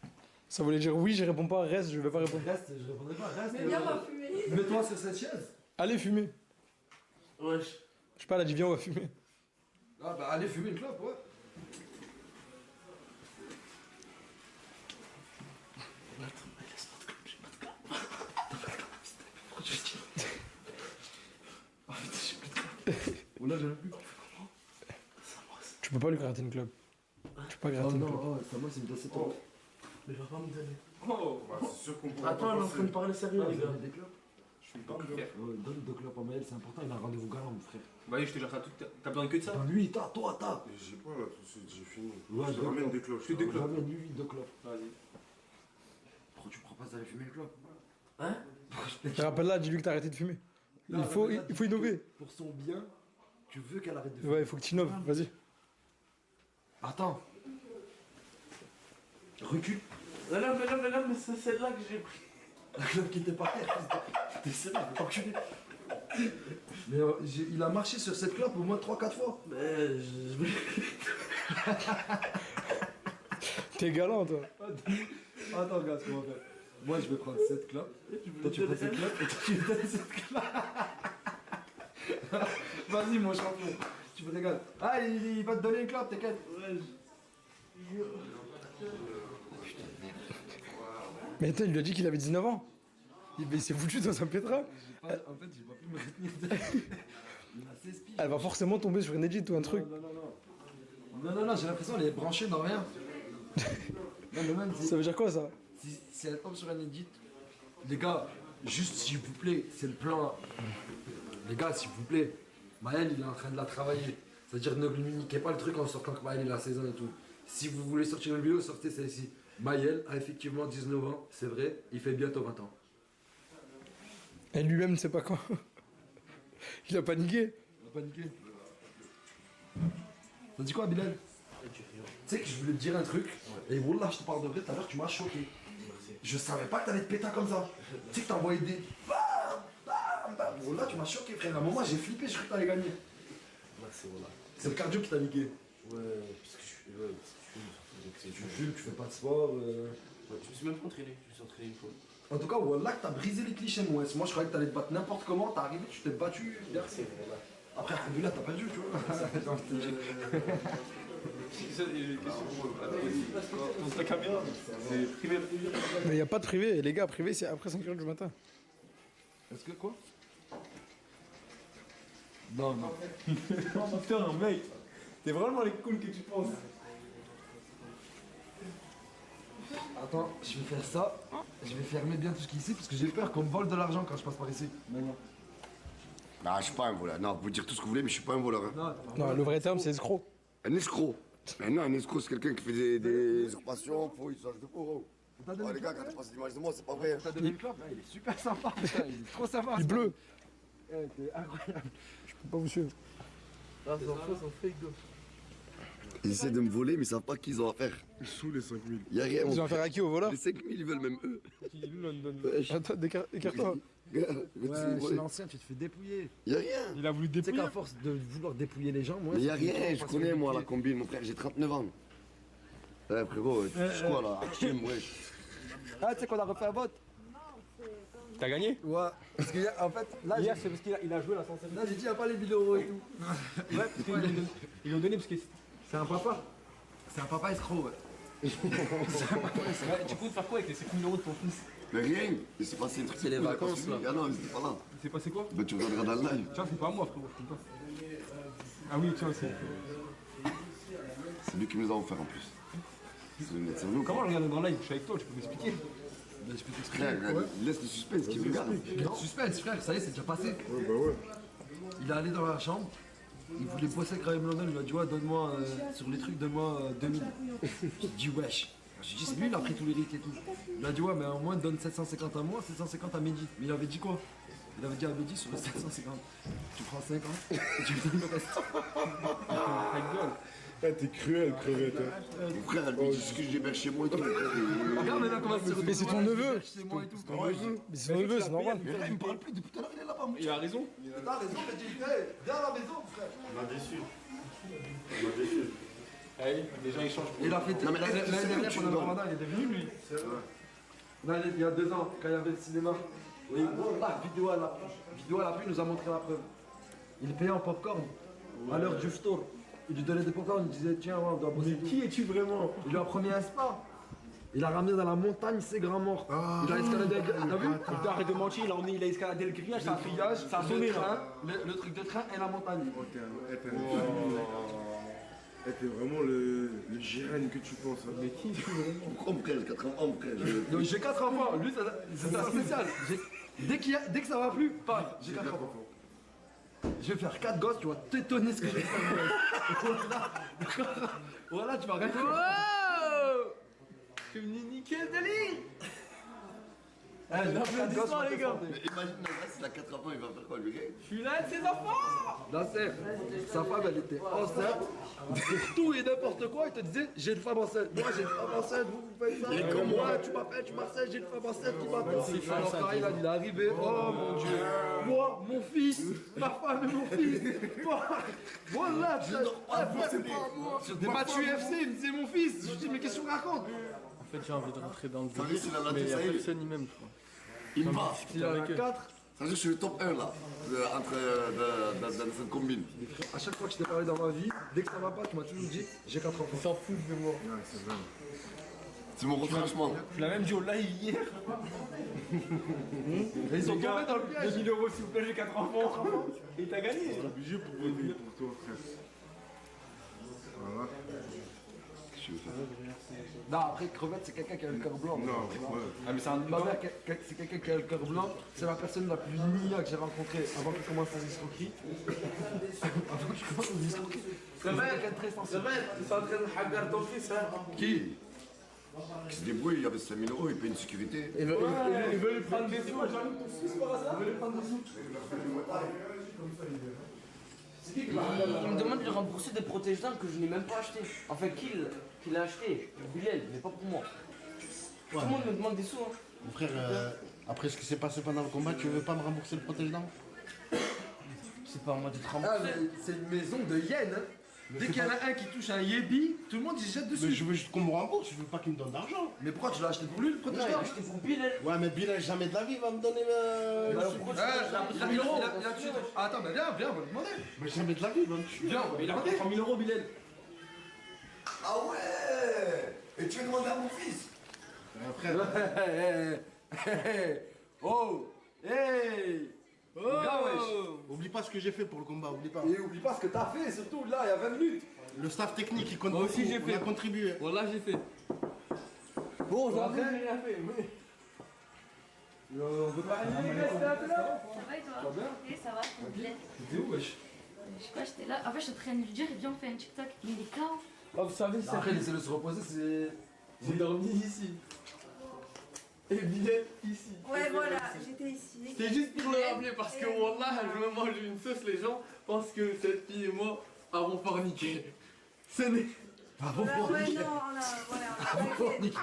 pas. Ça voulait dire oui, je réponds pas, reste, je vais pas répondre. Reste, je répondrai pas, reste. Mais viens, on va fumer. Mets-toi sur cette chaise. Allez fumer. Wesh. Je sais pas, elle a dit viens, on va fumer. Ah bah allez fumer une clope, ouais. Oh là, j'en ai plus. Tu peux pas lui gratter une clope. Tu peux pas Oh gratter une non, clope. oh, c'est à moi, c'est une tasse toi. Mais il va pas me donner. Oh, bah, c'est sûr qu'on pourra Attends, on est en train de parler sérieux, les gars. Des clopes? Je suis pas frère. Ouais, donne deux clopes en mail, c'est important, il a un rendez-vous galant, mon frère. Bah oui, je te gère ça tout. T'as besoin que de ça? Attends, lui, toi, t'as. J'ai pas là tout de suite, j'ai fini. Ouais, je te deux ramène clopes. des cloches. Que deux clopes. Ramène lui, deux clopes. Vas-y. Pourquoi tu prends pas d'aller fumer une clope? Hein? Rappelle-la, dis-lui que t'as arrêté de fumer. Il faut innover. Pour son bien, tu veux qu'elle arrête de fumer. Ouais, il faut que tu innoves, vas-y. Attends. Recule. Mais non, mais c'est celle-là que j'ai pris. La clope qui était par terre, t'es sérieux, faut reculer. Mais il a marché sur cette clope au moins 3-4 fois. Mais je... T'es galant, toi. Attends, regarde ce qu'on va faire. Moi, je vais prendre cette clope. Toi, tu prends cette clope et toi, tu me donnes cette clope. Vas-y, mon champion. Tu me régales. Ah, il va te donner une clope, t'inquiète. Mais attends, il lui a dit qu'il avait 19 ans. Il s'est foutu dans un pétrin. En fait, j'ai pas pu me retenir. Il a 16 piges. Elle va forcément tomber sur une edit ou un truc. Non, j'ai l'impression qu'elle est branchée dans rien. Non, mais même, Ça veut dire quoi, ça? si elle tombe sur un edit, les gars, juste s'il vous plaît, c'est le plan. Les gars, s'il vous plaît, Maël il est en train de la travailler. C'est-à-dire ne lui niquez pas le truc en sortant que Maël il a 16 ans et tout. Si vous voulez sortir une vidéo, sortez celle-ci. Maël a effectivement 19 ans, c'est vrai, il fait bientôt 20 ans. Et lui-même ne sait pas quand. Il a paniqué. Il a paniqué. T'as dit quoi, Bilal? Tu sais que je voulais te dire un truc, et Wallah, je te parle de vrai, tout à l'heure, tu m'as choqué. Je savais pas que t'allais te péter comme ça. Tu sais que t'as envoyé des. Bam, bam, bam. Wallah, tu m'as choqué, frère. À un moment, j'ai flippé, je croyais que t'allais gagner. Merci, voilà. C'est le cardio qui t'a niqué. Ouais, parce que je suis... Ouais, parce que Tu fumes, tu fais pas de sport. Je me suis même pas entraîné, je me suis entraîné une fois. En tout cas, Wallah, t'as brisé les clichés, moi. Moi, je croyais que t'allais te battre n'importe comment, t'es arrivé, tu t'es battu. Merci, voilà. Après, Alhamdoulilah, t'as perdu, tu vois. C'est ça, les questions. Dans ta caméra, c'est privé. Mais il n'y a pas de privé. Les gars, privé, c'est après 5h du matin. Est-ce que quoi? Non. Putain, mec, t'es vraiment les cool que tu penses. Attends, je vais faire ça. Je vais fermer bien tout ce qui est ici parce que j'ai peur qu'on me vole de l'argent quand je passe par ici. Non. Ah, je suis pas un voleur. Non, vous pouvez dire tout ce que vous voulez, mais je suis pas un voleur. Hein. Non, le vrai terme, c'est escroc. Un escroc. Mais non, un escroc, c'est quelqu'un qui fait des usurpations, fouilles, change de peau. Oh, les gars, quand tu passes l'image de moi, c'est pas vrai. T'as donné une clope? Il est super sympa, putain, il est trop sympa. Il bleu. T'es incroyable. Je peux pas vous suivre. Ah, c'est un fake de... Ils essaient de me voler, mais ils savent pas qu'ils ont à faire. Sous les 5000. Y'a rien. Ils ont affaire à qui, au voleur? Les 5000, ils veulent même eux. Wesh. Attends, écarte-toi. Gars, Ouais, chez l'ancien, tu te fais dépouiller. Y'a rien. Il a voulu Tu sais dépouiller. qu'à force de vouloir dépouiller les gens, moi. Mais y'a rien, je connais moi la combine, mon frère, j'ai 39 ans. Ouais, frérot, tu fais quoi là? Hachim, wesh. Ah, tu sais qu'on a refait un vote? T'as gagné? Ouais. Parce que, en fait, là, Hier, c'est parce qu'il a joué la sincérité. là, j'ai dit, il n'y a pas les 1000 euros et tout. Ouais, parce qu'ils l'ont donné parce que C'est un papa. C'est un papa escroc, ouais. Du coup, faire quoi avec les 5 000 € de ton fils? Mais rien, il s'est passé un truc. C'est les vacances, là. Ah non, il était pas là. Il s'est passé quoi? Bah tu regarderas dans le live. Tiens, c'est pas à moi, frérot, je compte pas. Ah oui, tiens, c'est. C'est lui qui me les a offert en plus. C'est nous. Comment je regarde dans le live? Je suis avec toi, tu peux m'expliquer? Mais je peux t'expliquer. Frère, laisse le suspense qui regarde. Suspense, frère, ça y est, c'est déjà passé. Ouais, bah ouais. Il est allé dans la chambre, il voulait bosser avec Raymond London, il m'a dit ouais, donne-moi sur les trucs, donne-moi 2000. J'ai dit wesh. J'ai dit c'est lui, il a pris tous les rites et tout. Il m'a dit ouais, mais au moins donne 750 à moi, 750 à Mehdi. Mais il avait dit quoi? Il avait dit à Mehdi sur les 750, tu prends 50 et tu me donnes le reste. Ah, t'es cruel, crevette. Hein. Mon frère, elle me dit ce que j'ai vers chez moi et tout. Regarde maintenant comment c'est. Mais c'est ton neveu. C'est moi et tout. Mais c'est ton neveu, c'est normal. Mais là, il me parle plus depuis tout à l'heure, il est là-bas. Il a raison. T'as raison, Mehdi, viens à la maison, frère. On m'a déçu. On m'a déçu. Allez, les gens ils changent. Et il a fait Non, mais l'année est-ce que dernière tu pendant le me ramadan, il était venu lui. Là, il y a 2 ans, quand il y avait le cinéma. Oui, la vidéo à l'appui nous a montré la preuve. Il payait en popcorn à l'heure du store. Il lui donnait des popcorn, il disait tiens, ouais, on doit bosser. Mais qui es-tu vraiment? Il lui a promis un spa. Il a ramené dans la montagne ses grands morts. Il a escaladé avec. T'as vu? Arrête de mentir, il a escaladé le grillage, Le grillage, ça a sonné le là. train, le truc de train et la montagne. Oh, t'es vraiment le gérène que tu penses. Hein. Mais qui es-tu vraiment? Pourquoi mon frère, j'ai 4 ans, mon frère. Donc, j'ai 4 enfants, lui c'est un spécial. Dès que ça va plus, pas. J'ai 4 enfants. Je vais faire 4 gosses, tu vas t'étonner ce que je vais faire. Voilà, tu vas rien faire. Wow! Tu me niquer le délire! Applaudissements les gars. Mais imagine, s'il a 4 enfants, il va faire quoi, lui? Rien. Je suis là de ses enfants! Là, sa femme, elle était enceinte. Pour tout et n'importe quoi, il te disait j'ai une femme enceinte. Moi, j'ai une femme enceinte, vous faites ça. Et comme moi, tu m'appelles, tu m'harcèles, j'ai une femme enceinte, tu m'appelles. Alors, pareil, là, il est arrivé. Oh mon Dieu. Moi, mon fils, ma femme et mon fils. Voilà, sur des matchs UFC, il me disait mon fils. Je dis, mais qu'est-ce que tu racontes? En fait, j'ai envie de rentrer dans le Ça veut dire s'il a la mais tête, il y a ça y est. personne y même, je crois. Il va. Il en a 4. Ça veut dire que je suis le top 1 là, dans cette combine. À chaque fois que je t'ai parlé dans ma vie, dès que ça va pas, tu m'as toujours dit j'ai 4 enfants. S'en fout de moi. Ouais, c'est vrai. C'est mon retranchement. Je l'ai même dit au live hier. Et ils sont tombés dans le piège. 2000 € s'il vous plaît, j'ai 4 enfants. Et t'as gagné. T'es obligé pour voter pour toi, frère. Voilà. Qu'est-ce que tu veux faire? Non, après, crevette, c'est quelqu'un qui a le cœur blanc. Non, ouais. Ah, mais c'est un Ma mère, c'est quelqu'un qui a le cœur blanc. C'est la personne la plus nia que j'ai rencontrée avant qu'il commence ses escroqueries. Avant qu'il commence ses escroqueries. C'est quelqu'un de très sensible. C'est en train de hagar ton fils, hein. Qui? Qui se débrouille, il y avait 5000 €, il paye une sécurité. Il veut lui prendre des sous. Il veut lui prendre des sous. Il me demande de lui rembourser des protège-dents que je n'ai même pas acheté. Enfin, qui l'a acheté? Bilal, mais pas pour moi. Tout le monde me demande des sous. Hein. Mon frère, après ce qui s'est passé pendant le combat, tu veux pas me rembourser le protège-dents? C'est pas à moi de te Ah, rembourser. mais c'est une maison de hyènes. Hein. Dès qu'il y en a un qui touche un yébi, tout le monde il se jette dessus. Mais je veux juste qu'on me rembourse, je veux pas qu'il me donne d'argent. Mais pourquoi tu l'as acheté pour lui le Non, il protège-dents? a acheté pour Bilal. Ouais, mais Bilal, jamais de la vie, il va me donner Attends, mais viens, on va lui demander. Mais jamais de la vie, il va me tuer. Viens, il a 3 000 € Bilal. Ah ouais! Et tu veux demander à mon fils? Frère, Oh! Hey! Oh! oublie pas ce que j'ai fait pour le combat, oublie pas. Et oublie pas ce que t'as fait, surtout là, il y a 20 minutes. Le staff technique, il compte Moi aussi, beaucoup, j'ai on fait. a contribué. Voilà, j'ai fait. Bon, Après, j'ai rien fait. Mais... on veut pas aller. Ça va et toi? Ça va bien? Oui, ça va, tranquille. T'es où, wesh? Je sais pas, j'étais là. En fait, je suis en train de lui dire, et viens, on fait un TikTok. Mais il est KO. Oh, vous savez, Après, laissez-le se reposer, c'est. j'ai dormi ici. Et Bilal ici. Ouais, voilà, j'étais ici. C'est juste pour le rappeler parce que Wallah, je me mange une sauce, les gens pensent que cette fille et moi avons forniqué. Ce n'est. Bravo Ouais, pour ouais, nickel. non, voilà. Bravo pour nickel.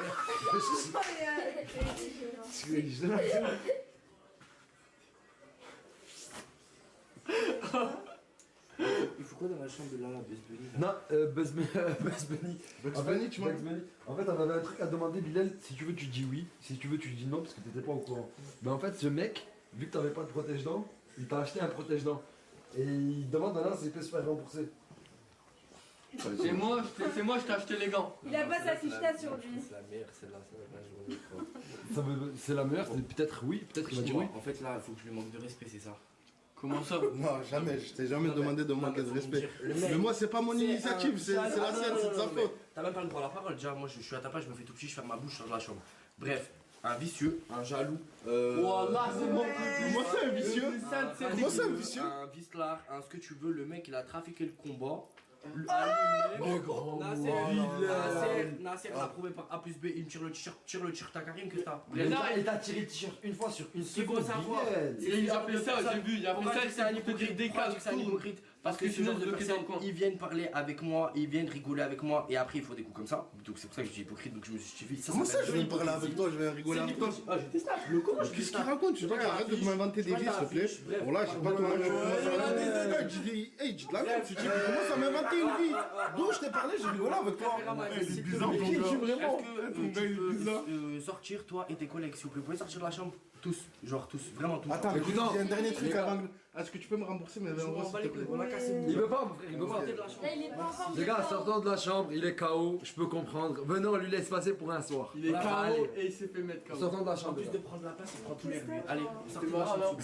Il faut quoi dans la chambre de Lala Besbeni? Non, Buzz Bunny. Bugs Bunny, tu m'as dit? En fait, on avait un truc à demander, Bilal. Si tu veux, tu dis oui. Si tu veux, tu dis non, parce que t'étais pas au courant. Mais en fait, ce mec, vu que t'avais pas de protège-dents, il t'a acheté un protège-dents. Et il demande maintenant s'il peut se faire rembourser. C'est moi, je t'ai acheté les gants. Il a pas sa ficheta sur lui. C'est la meilleure, celle-là, c'est la journée. C'est la meilleure, peut-être oui, peut-être il va dire oui. En fait, là, il faut que je lui manque de respect, c'est ça. Comment ça? Non, jamais, je t'ai jamais demandé de manquer de respect. Mais moi, c'est pas mon initiative, c'est la sienne, c'est de sa faute. T'as même pas le droit à la parole, déjà, moi je suis à ta place, je me fais tout petit, je ferme ma bouche, je change la chambre. Bref, un vicieux, un jaloux. Voilà, c'est bon. Comment ça, un vicieux? Comment ça, un vicieux? Un vicelard, un ce que tu veux, le mec il a trafiqué le combat. Nasser l'a prouvé par A plus B, il me tire le t-shirt à Karim, qu'est-ce que t'as? Il t'a tiré le t-shirt une fois sur une C'est quoi seconde. savoir? Il a fait ça, j'ai vu, il a fait ça, C'est un hypocrite, c'est un hypocrite. Parce que ce genre de personnes, ils viennent parler avec moi, ils viennent rigoler avec moi, et après ils font des coups comme ça. Donc c'est pour ça que je dis hypocrite, donc je me justifie. Comment ça, je viens parler avec toi, je viens rigoler avec toi? Ah, j'étais ça, le con. Qu'est-ce qu'il raconte? Tu dois arrêter de m'inventer des vies, s'il te plaît. Voilà, je sais pas comment tu dis. Hey, dis de la merde, tu commences à m'inventer une vie. D'où je t'ai parlé, j'ai rigolé avec toi. Il est bizarre, ton gars. Est-ce que tu peux sortir, toi et tes collègues, s'il vous plaît, vous pouvez sortir de la chambre? Tous, genre tous, vraiment tous. Attends, écoute, j'ai un dernier truc avant. Est-ce que tu peux me rembourser mes 20 euros, s'il te plaît? Il veut pas, mon frère, il veut pas. Là, il est pas encore. Les gars, sortons de la chambre, il est KO, je peux comprendre. Venez, on lui laisse passer pour un soir. Il est KO et il s'est fait mettre KO. Sortons de la chambre. En plus de prendre la place, il prend tous les rues. Allez, sortez de C'est la marrant, chambre.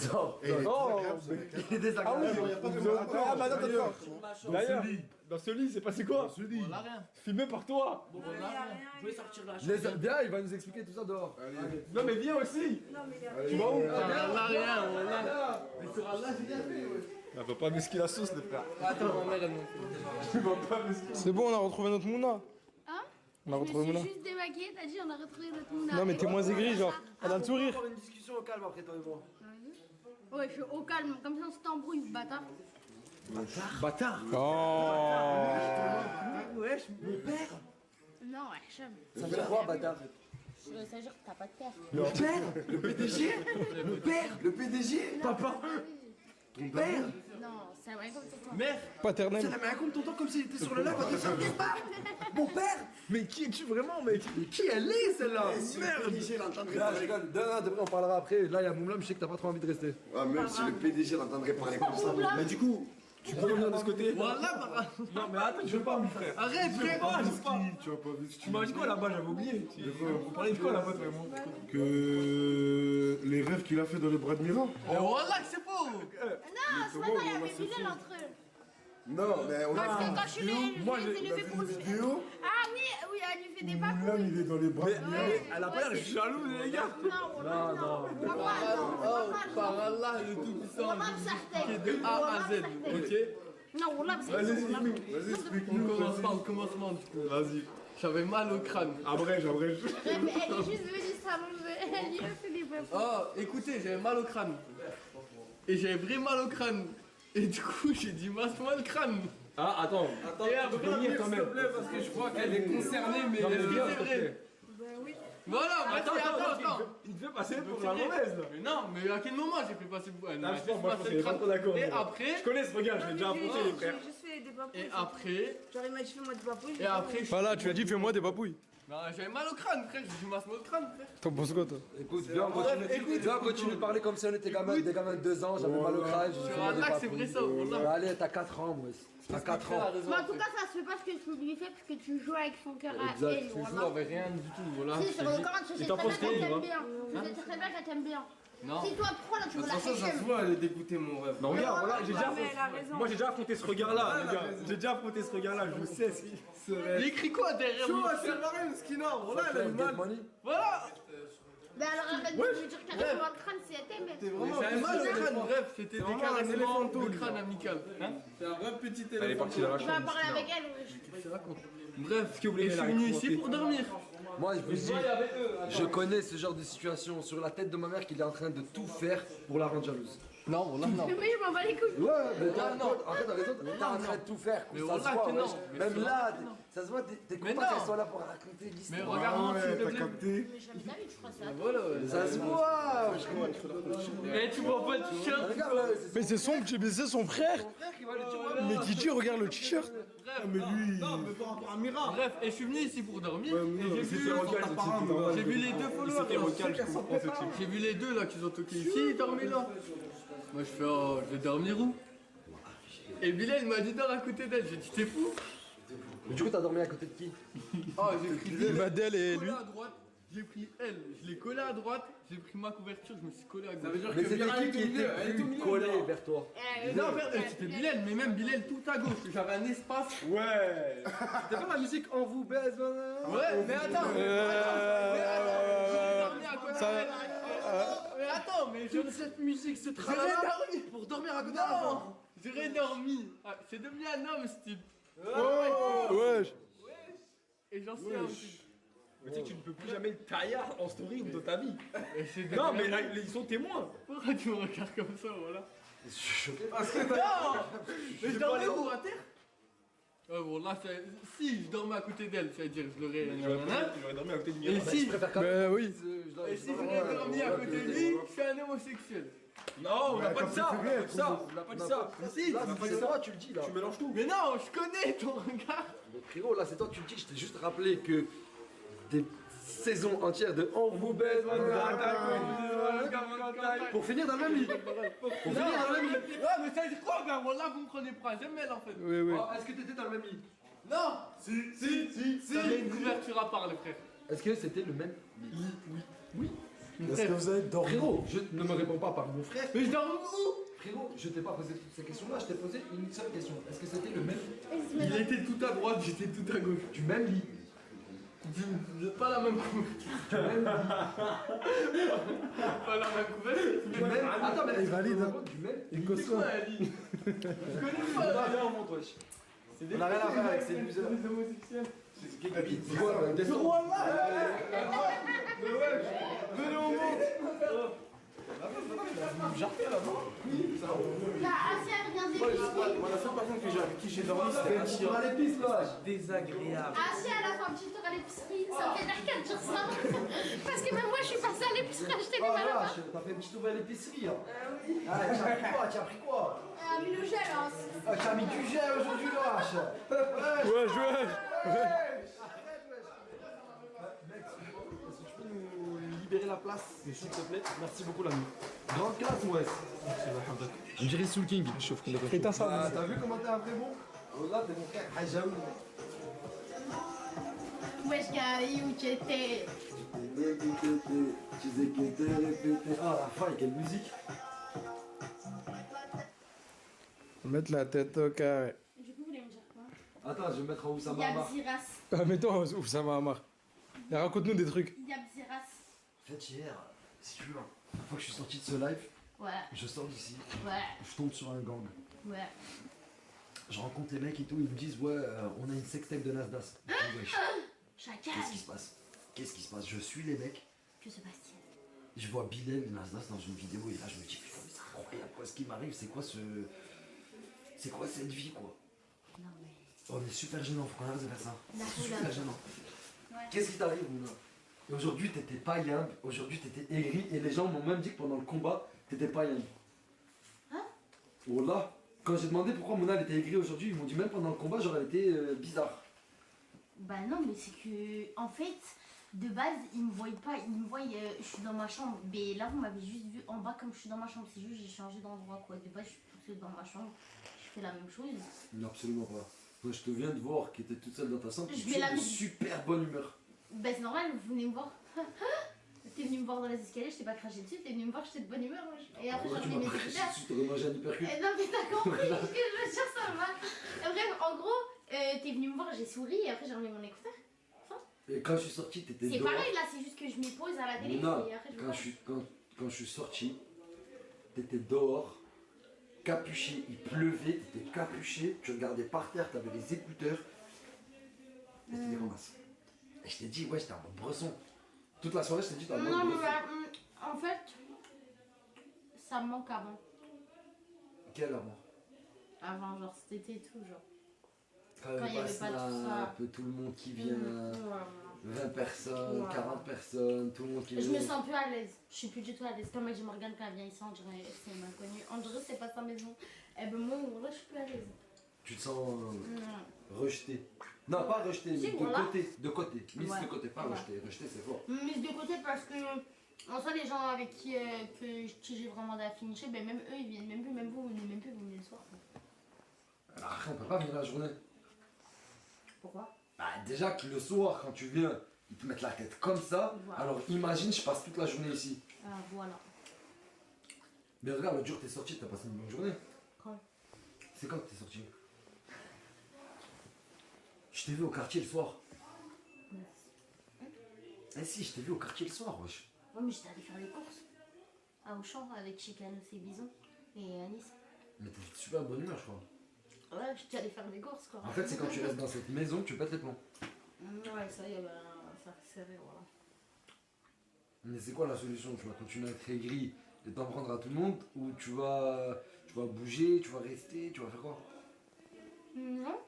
Il est désagréable. Ah bah attends. D'ailleurs, dans ce lit, c'est passé quoi? On a rien. Filmé par toi. Bon, voilà, vous pouvez sortir de la chambre. Viens, il va nous expliquer tout ça dehors. Non mais viens aussi. Non, mais il a Tu vas où? On a rien, on a. Mais sur Allah, j'ai rien fait, ouais. Elle va pas mesquer la sauce, les frères. Attends, ma mère, elle monte. C'est bon, on a retrouvé notre Mouna. Hein? On a retrouvé Je me Mouna. suis juste démaquillée, t'as dit on a retrouvé notre Mouna. Non mais t'es moins aigri, genre. Elle a le sourire. On va avoir une discussion au calme après toi et moi. Ouais, je suis au calme, comme ça on se t'embrouille, bâtard. Bâtard. Oh. Wesh, mon père. Non, ouais, chum. Ça veut dire quoi, bâtard? Ça veut dire que t'as pas de père. Le père? Le PDG? Le père? Le PDG? Papa? Ton père? Non, c'est vrai comme toi. Mère. Paternel. Ça la met un compte tonton comme s'il était sur le lac en train de faire pas. Mon père? Mais qui es-tu vraiment, mec? Mais qui elle est celle-là? Merde. Le PDG l'entendrait Là, je parler. rigole. Demain, on parlera après. Là, il y a Moumlam, je sais que t'as pas trop envie de rester. Ouais, même si le PDG l'entendrait parler comme ça. Mais du coup, tu peux revenir de ce côté? Voilà, papa. Non mais attends, je veux pas, mon frère. Arrête, frère. Tu vas pas vite. Tu m'as dit quoi là-bas? J'avais oublié. Vous parlez de quoi là-bas, vraiment? Que les rêves qu'il a fait dans les bras de Mira. Mais voilà que c'est faux. Non, ce matin, il y avait Bilal entre eux. Non, mais on Parce a. que quand je suis levé pour lui. Vidéo, Ah oui, oui, elle lui fait des Moumlam, papouilles. il est dans les bras de Mira. Elle a pas l'air jalouse, les gars. Non. Par Allah, le tout-puissant, Wallah, qui est de A à Z, ok? Non, Wallah, c'est Vas-y, Wallah. explique-nous. Vas-y, On explique-nous. commence pas au commencement du coup. Vas-y. J'avais mal au crâne. Abrège. Mais elle est juste venue s'allonger. Elle lui a fait des papouilles. Oh, écoutez, j'avais mal au crâne. Et j'avais vraiment mal au crâne. Et du coup, j'ai dit masse-moi le crâne. Ah, attends. Et après, quand même. parce que je crois qu'elle est concernée, mais est-ce que c'est vrai? Voilà, attends. Il te fait passer pour la mauvaise là. Mais non, mais à quel moment j'ai fait passer pour elle? Ah, je pense, moi, je pense qu'elle est pas trop d'accord. Et après, Je connais ce regard, je l'ai déjà affronté, les frères. J'ai juste fait des papouilles. et après, Genre, il m'a dit fais-moi des papouilles. et après, Voilà, tu as dit fais-moi des papouilles. non, j'avais mal au crâne, frère. J'ai dit masse-moi le crâne, frère. T'en penses quoi, toi? Écoute, viens, on continue de parler comme si on était des gamins de 2 ans. J'avais mal au crâne. j'ai Sur fait des Allah, c'est vrai papouilles. ça, Wallah. Allez, t'as 4 ans, moi. T'as 4 ans. Mais en tout cas, ça se fait pas ce que tu lui fais parce que tu joues avec son cœur à Exact, elle. Je joue Wallah. avec rien du tout, voilà. Si, sur le Coran, tu sais t'en très bien penses quoi, qu'elle Yves, t'aime bien. Tu sais très bien qu'elle t'aime bien. Non. Si toi, pourquoi là, tu veux la faire voit, elle est dégoûtée, mon rêve. Non, regarde, voilà, j'ai déjà mais elle a raison. Moi j'ai déjà affronté ce regard-là, les gars. J'ai déjà affronté ce regard-là, je sais si. Il écrit quoi derrière lui? Voilà, elle a eu mal. Voilà. Mais alors arrête de lui dire qu'elle a mal le crâne si elle t'aime. J'avais mal au crâne, bref, c'était des caressements de crâne amical. Hein? C'est un vrai petit éléphant. Elle est partie dans la Tu vas chambre. parler avec elle. Bref, et je suis venu ici pour dormir. Moi, je vous dis, je connais ce genre de situation sur la tête de ma mère qu'il est en train de tout faire pour la rendre jalouse. Non, voilà, non. Mais je m'en bats les couilles. Ouais, mais en fait, t'as raison, t'es en train de tout faire. Mais Ça se voilà voit, que non. wesh. Mais Même c'est là, ça se voit, t'es Mais content non. qu'elle soit là pour raconter Mais l'histoire. regarde-moi, s'il te T'as plaît. capté. Mais jamais David, je crois que c'est à toi. Voilà, Ça se voit. Eh, tu vois pas le t-shirt? Regarde là, Mais c'est son frère. Mais qui dit regarde le t-shirt. Mais lui. Bref, et je suis venu ici pour dormir. Ouais, mais non, Et c'était j'ai vu, vocal, ce type. j'ai vu les deux followers. C'était vocal, je comprends ce type. J'ai vu les deux là qui ont toqué ici, ils dormaient là. Moi je fais, oh, je vais dormir où? Et Bilal m'a dit dors à côté d'elle. J'ai dit t'es fou? Mais du coup, t'as dormi à côté de qui? Oh, j'ai pris Madel et collé lui. à droite, j'ai pris elle, je l'ai collé à droite, j'ai pris ma couverture, je me suis collé à gauche. Ça veut dire que c'était qui était plus collé vers toi? Non, merde, c'était Bilal, mais même Bilal tout à gauche, j'avais un espace. Ouais. C'était pas la musique On vous baise, Ouais, mais attends, j'ai dormi à côté d'elle. Mais attends, mais je... cette musique, ce J'aurais dormi pour dormir à côté de la femme. J'aurais dormi. Ah, c'est devenu un homme, ce type. Wesh. Et j'en sais un type. Mais tu sais que tu ne peux plus jamais le tailler en story de ta vie. Et Non, mais là, ils sont témoins. pourquoi tu me regardes comme ça, voilà? Je suis choqué. Parce que non. Mais je dormais où, à terre? Ouais, bon, là, si je dormais à côté d'elle, ça veut dire que je l'aurais. J'aurais dormi à côté du Et si, Bah oui. et si j'aurais dormi à côté de lui, je suis un homosexuel. Non, on n'a pas dit ça. On n'a pas dit ça. On n'a pas dit ça. Si, Là, c'est toi, tu le dis là. Tu mélanges tout. mais non, je connais ton regard. Mais frérot, là, c'est toi, tu le dis. Je t'ai juste rappelé que des saisons entières de On vous baise, pour finir dans le même lit. Pour finir dans le même lit. Ouais, mais ça veut dire quoi, gars? Voilà, vous me prenez pour un gemelle en fait. Oui, oui. Oh, est-ce que t'étais dans le même lit? Non. Si. T'avais une couverture à part, le frère. Est-ce que c'était le même lit? Oui. Est-ce que vous avez dormi? Frérot, je ne me réponds pas par mon frère. Mais je dors où? Frérot, je t'ai pas posé toutes ces questions-là, je t'ai posé une seule question. Est-ce que c'était le même Il était tout à droite, j'étais tout à gauche. du même lit? Pas la même couverture. Du même lit? Pas la même couverture. Du même... Attends, mais Il valide. du même Il C'est quoi un lit? Je connais pas. Viens, on monte, wesh. On a rien à faire avec ces losers. Des homosexuels. C'est quoi, descends. Venez, on monte. Là, Asia vient d'épicerie. La seule personne avec qui j'ai dormi, c'était Tu vas à l'épice, là. désagréable. Asia, elle a fait un petit tour à l'épicerie. Ça me fait d'arcade de dire ça. Parce que même moi, je suis passée à l'épicerie acheter des Oh malabas. là, t'as fait un petit tour à l'épicerie, hein. Ah, tu as pris quoi? Tu as pris quoi? Mis le gel, hein. Ah, tu as mis du gel aujourd'hui, lâche. Wesh, wesh. Mec, est-ce que tu peux nous libérer la place, s'il te plaît? Merci beaucoup, l'ami. Grande classe, ouais. Je dirais Soul King. Éteins ça. Ah, t'as vu comment t'es un vrai bon? Oh là, t'es mon frère Hajaoui. Wesh, Gaï, où tu étais? Tu sais que t'es répété. Ah, la fin, quelle musique. Mettre la tête au carré. Du coup, vous voulez me dire quoi? Attends, je vais me mettre en Il y Oussama a Amar. Bziras. Ah, mets-toi où ça m'a marre. Raconte-nous des trucs. Il y a Bziras. En fait, hier, si tu veux, une fois que je suis sorti de ce live, Ouais, je sors d'ici, ouais, je tombe sur un gang. ouais. Je rencontre les mecs et tout, ils me disent ouais, on a une sextape de Nasdaq. Je dis, wesh, Chacal. qu'est-ce qui se passe? Qu'est-ce qui se passe? Je suis les mecs, Que se passe-t-il? je vois Bilal et Nasdaq dans une vidéo et là je me dis putain mais c'est incroyable quoi, ce qui m'arrive, c'est quoi ce... C'est quoi cette vie quoi? Non, mais. On est super gênant, faut qu'on arrête de faire ça. La C'est foule, super là. gênant. Ouais. Qu'est-ce qui t'arrive Mouna? Et aujourd'hui t'étais pas yamb, aujourd'hui t'étais aigri et les gens m'ont même dit que pendant le combat t'étais pas yamb. Hein? Oh là, quand j'ai demandé pourquoi Mouna elle était aigrie aujourd'hui, ils m'ont dit même pendant le combat genre elle était bizarre. Bah non, mais c'est que, en fait, de base, ils me voient pas, ils me voient, je suis dans ma chambre. Mais là, vous m'avez juste vu en bas comme je suis dans ma chambre. C'est juste, j'ai changé d'endroit, quoi. De base, je suis toute seule dans ma chambre. Je fais la même chose. Non, absolument pas. Moi je te viens de voir qui était toute seule dans ta chambre, Je tu mets la es de musique. super bonne humeur. Bah c'est normal, vous venez me voir. T'es venu me voir dans les escaliers, je t'ai pas craché dessus, t'es venu me voir, j'étais de bonne humeur. Moi. Et après, Pourquoi j'ai tu remis m'as mes craché écouteurs. dessus, t'aurais mangé un hypercute. Non, mais t'as compris ce que je veux dire, ça va. Bref, en gros, t'es venu me voir, j'ai souri et après, j'ai remis mon écouteur. Et quand je suis sorti, t'étais C'est dehors. pareil là, c'est juste que je me pose à la télé Non, et après, je quand vois. je suis sorti, t'étais dehors, capuché, il pleuvait, t'étais capuché, tu regardais par terre, t'avais les écouteurs, et t'étais ramassé. Et je t'ai dit, ouais, j'étais en mode bresson. Toute la soirée, je t'ai dit, t'es en mode Non, mais bresson. en fait, ça me manque avant. Quel amour. Avant, genre cet été et tout, genre. Quand il il y avait pas tout ça. tout le monde qui vient, Ouais. 20 personnes, Ouais. 40 personnes, tout le monde qui vient. Je me sens plus à l'aise. Je suis plus du tout à l'aise. Comme elle dit Morgane quand elle vient ici, on dirait c'est une inconnue. On dirait c'est pas sa maison. Eh ben moi, en vrai, je suis plus à l'aise. Tu te sens Non. rejeté. Non, pas rejeté, mais Si, de voilà. côté. De côté. Mise Ouais. de côté, pas Ouais. rejeté. Rejeté, c'est fort. Mise de côté parce que, en soi, les gens avec qui j'ai vraiment d'affinité, ben même eux, ils viennent même plus. Même vous venez même plus, vous venez le soir. Alors après, on peut pas venir la journée. Pourquoi? Bah déjà que le soir quand tu viens, ils te mettent la tête comme ça. Voilà. Alors imagine je passe toute la journée ici. Ah voilà. Mais regarde, l'autre jour t'es sorti, t'as passé une bonne journée. Quand? C'est quand que t'es sorti? Je t'ai vu au quartier le soir. Eh si, je t'ai vu au quartier le soir, wesh. Ouais, mais j'étais allée faire les courses. À Auchan avec Chicanos et Bison et Anis. Mais t'es de super bonne humeur, je crois. Ouais, j'étais allée faire les courses quoi. En fait, c'est quand tu restes dans cette maison que tu pètes les plombs. Ouais, ça y est, ben, ça fait serré, voilà. Mais c'est quoi la solution? Tu vas continuer à être aigri et t'en prendre à tout le monde, ou tu vas bouger, tu vas rester, tu vas faire quoi? Non.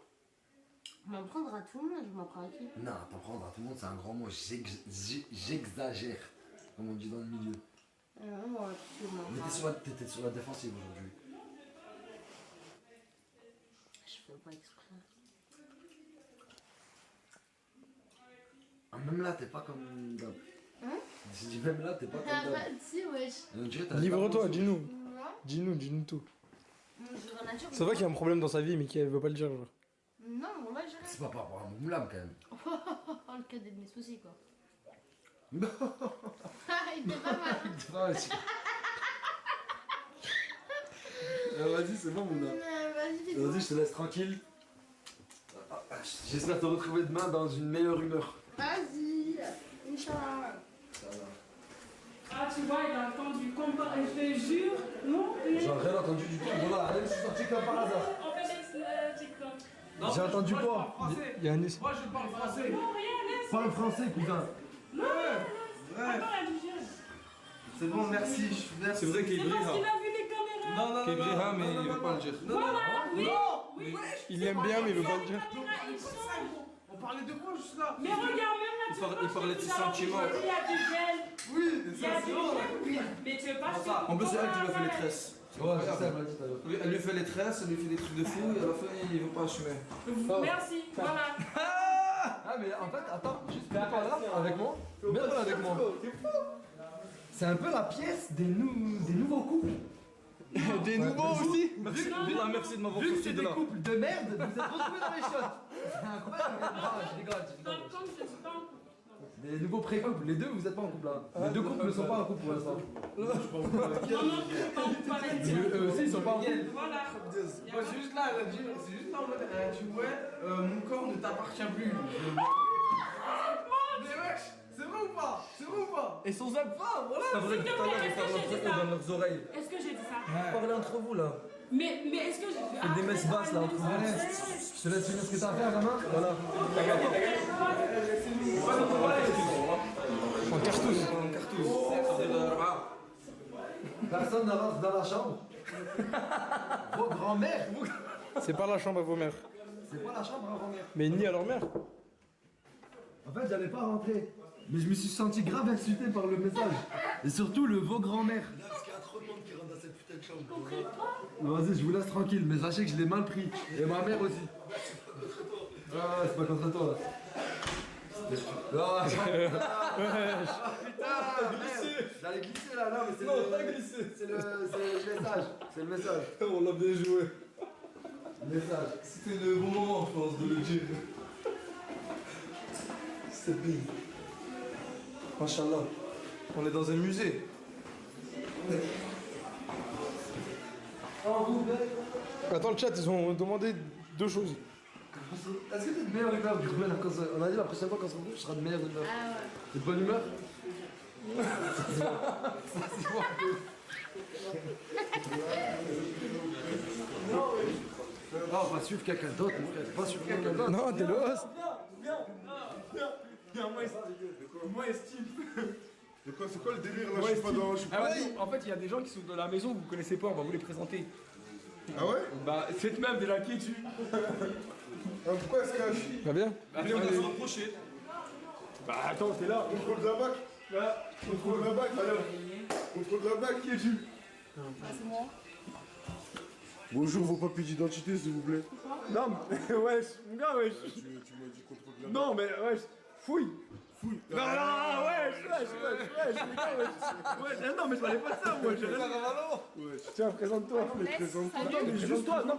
M'en prendre à tout le monde, je m'en prends à qui? Non, t'en prendre à tout le monde, c'est un grand mot. J'exagère, comme on dit dans le milieu. Moi, tout le monde. Mais t'étais sur la défensive aujourd'hui. Je fais pas exprès. Ah, même là, t'es pas comme d'hab. Hein? J'ai dit même là, t'es pas comme Ah bah, d'hab. si, wesh. On dirait que t'as Livre-toi, pas dis-nous. Non. Dis-nous tout. Je rien à dire. Ça va qu'il y a un problème dans sa vie, mais qu'elle veut pas le dire, genre. Non, moi j'ai rien. C'est pas par rapport à mon moulame quand même. Oh, le cadet de mes soucis quoi. Non. Il était pas mal. Il était pas mal, aussi. Vas-y, c'est bon, mon gars. Vas-y, Vas-y, je te laisse tranquille. J'espère te retrouver demain dans une meilleure humeur. Vas-y. Inch'Allah. Ah, tu vois, il a entendu combat, je te jure. Non, J'ai rien entendu du tout. Voilà, je suis sorti comme par hasard. On fait le TikTok. J'ai entendu quoi? Il y a un Nice. Moi je parle français. Non, rien, laisse. Parle français, cousin. Non, attends, la vigile. C'est bon, merci. C'est vrai qu'il C'est brille. parce qu'il a vu les caméras. Non, non, non, mais il veut pas le dire. Voilà, oui. Il aime bien, mais il veut pas le dire. On parlait de quoi juste là? Mais regarde, même là, Il parlait de ses sentiments. Il y a du gel. Oui, Il y a du gel. Mais tu veux pas En plus, c'est elle qui lui a fait les tresses. Ouais, c'est ça, elle m'a dit tout à l'heure. Elle lui fait les tresses, elle lui fait des trucs de fou et à la fin il veut pas assumer. Merci, voilà. Ah, mais en fait, attends, juste viens par là avec moi. Viens là avec moi. C'est un peu la pièce des nouveaux couples. Des nouveaux aussi. Merci de m'avoir Vu que sorti c'est de des là. couples de merde, vous êtes retrouvés dans les shots. C'est incroyable. Ah, je rigole. Dans le camp, je suis pas en couple. Des nouveaux pré-couples, les deux vous êtes pas en couple là. Les deux couples ne sont pas en couple pour l'instant. Non, non, je suis pas en couple avec toi. Eux aussi ils sont pas en couple. Voilà. Moi c'est juste là, elle a dit, c'est juste là en mode, elle a dit ouais, mon corps ne t'appartient plus. Mais wesh, c'est vrai ou pas? C'est vrai ou pas? Et sans zap. Voilà. C'est vrai que tout à l'heure ils parlent entre eux dans leurs oreilles. Est-ce que j'ai dit ça? Parlez entre vous là. Mais est-ce que j'ai. Faites des messes basses là entre vous. Je te laisse finir ce que t'as à faire, gamin. Voilà. En cartouche. Personne ne rentre dans la chambre. Vos grands-mères. C'est pas la chambre à vos mères. C'est pas la chambre à vos mères. Mais ni à leur mère. En fait, j'allais pas rentrer. Mais je me suis senti grave insulté par le message. Et surtout le vos grands-mères. Parce qu'il y a trop de monde qui rentre dans cette putain de chambre. Vas-y, je vous laisse tranquille, mais sachez que je l'ai mal pris. Et ma mère aussi. Ah, c'est pas contre toi. Ah, putain, glissé. J'allais glisser là, non, mais c'est le message. C'est le message. On l'a bien joué. Le message. C'était le bon moment, je pense, de le dire. C'est bien. Machallah. On est dans un musée. Attends, le chat, ils ont demandé deux choses. Est-ce que t'es de meilleure humeur du coup là, on a dit la prochaine fois qu'on se retrouve, je serai de meilleure humeur. Ah ouais. T'es de bonne humeur? Ça se voit un peu. Non, on va suivre quelqu'un d'autre, mon frère. Pas suivre quelqu'un d'autre. Non, t'es le host. Moi estime. C'est quoi le délire là? Je suis pas dans. Ah ouais, en fait, il y a des gens qui sont dans la maison, vous connaissez pas, on va vous les présenter. Ah ouais? Bah, cette meuf déjà qui es-tu? Pourquoi elle se cache? Va bien? Allez, on va se rapprocher. Bah, attends, t'es là. Contrôle de la BAC. Contrôle de la BAC, alors. Contrôle de la BAC, qui es-tu? C'est moi. Bonjour, vos papiers d'identité, s'il vous plaît. Non, mais wesh, mon gars, wesh. Tu m'as dit contrôle de la BAC. Non, mais wesh, fouille. Fouille. Non, non, wesh, les gars, wesh. Non, mais je parlais pas de ça, moi. J'ai rien. Ouais. Tiens, présente-toi. Présente-toi. Attends, mais juste toi, non,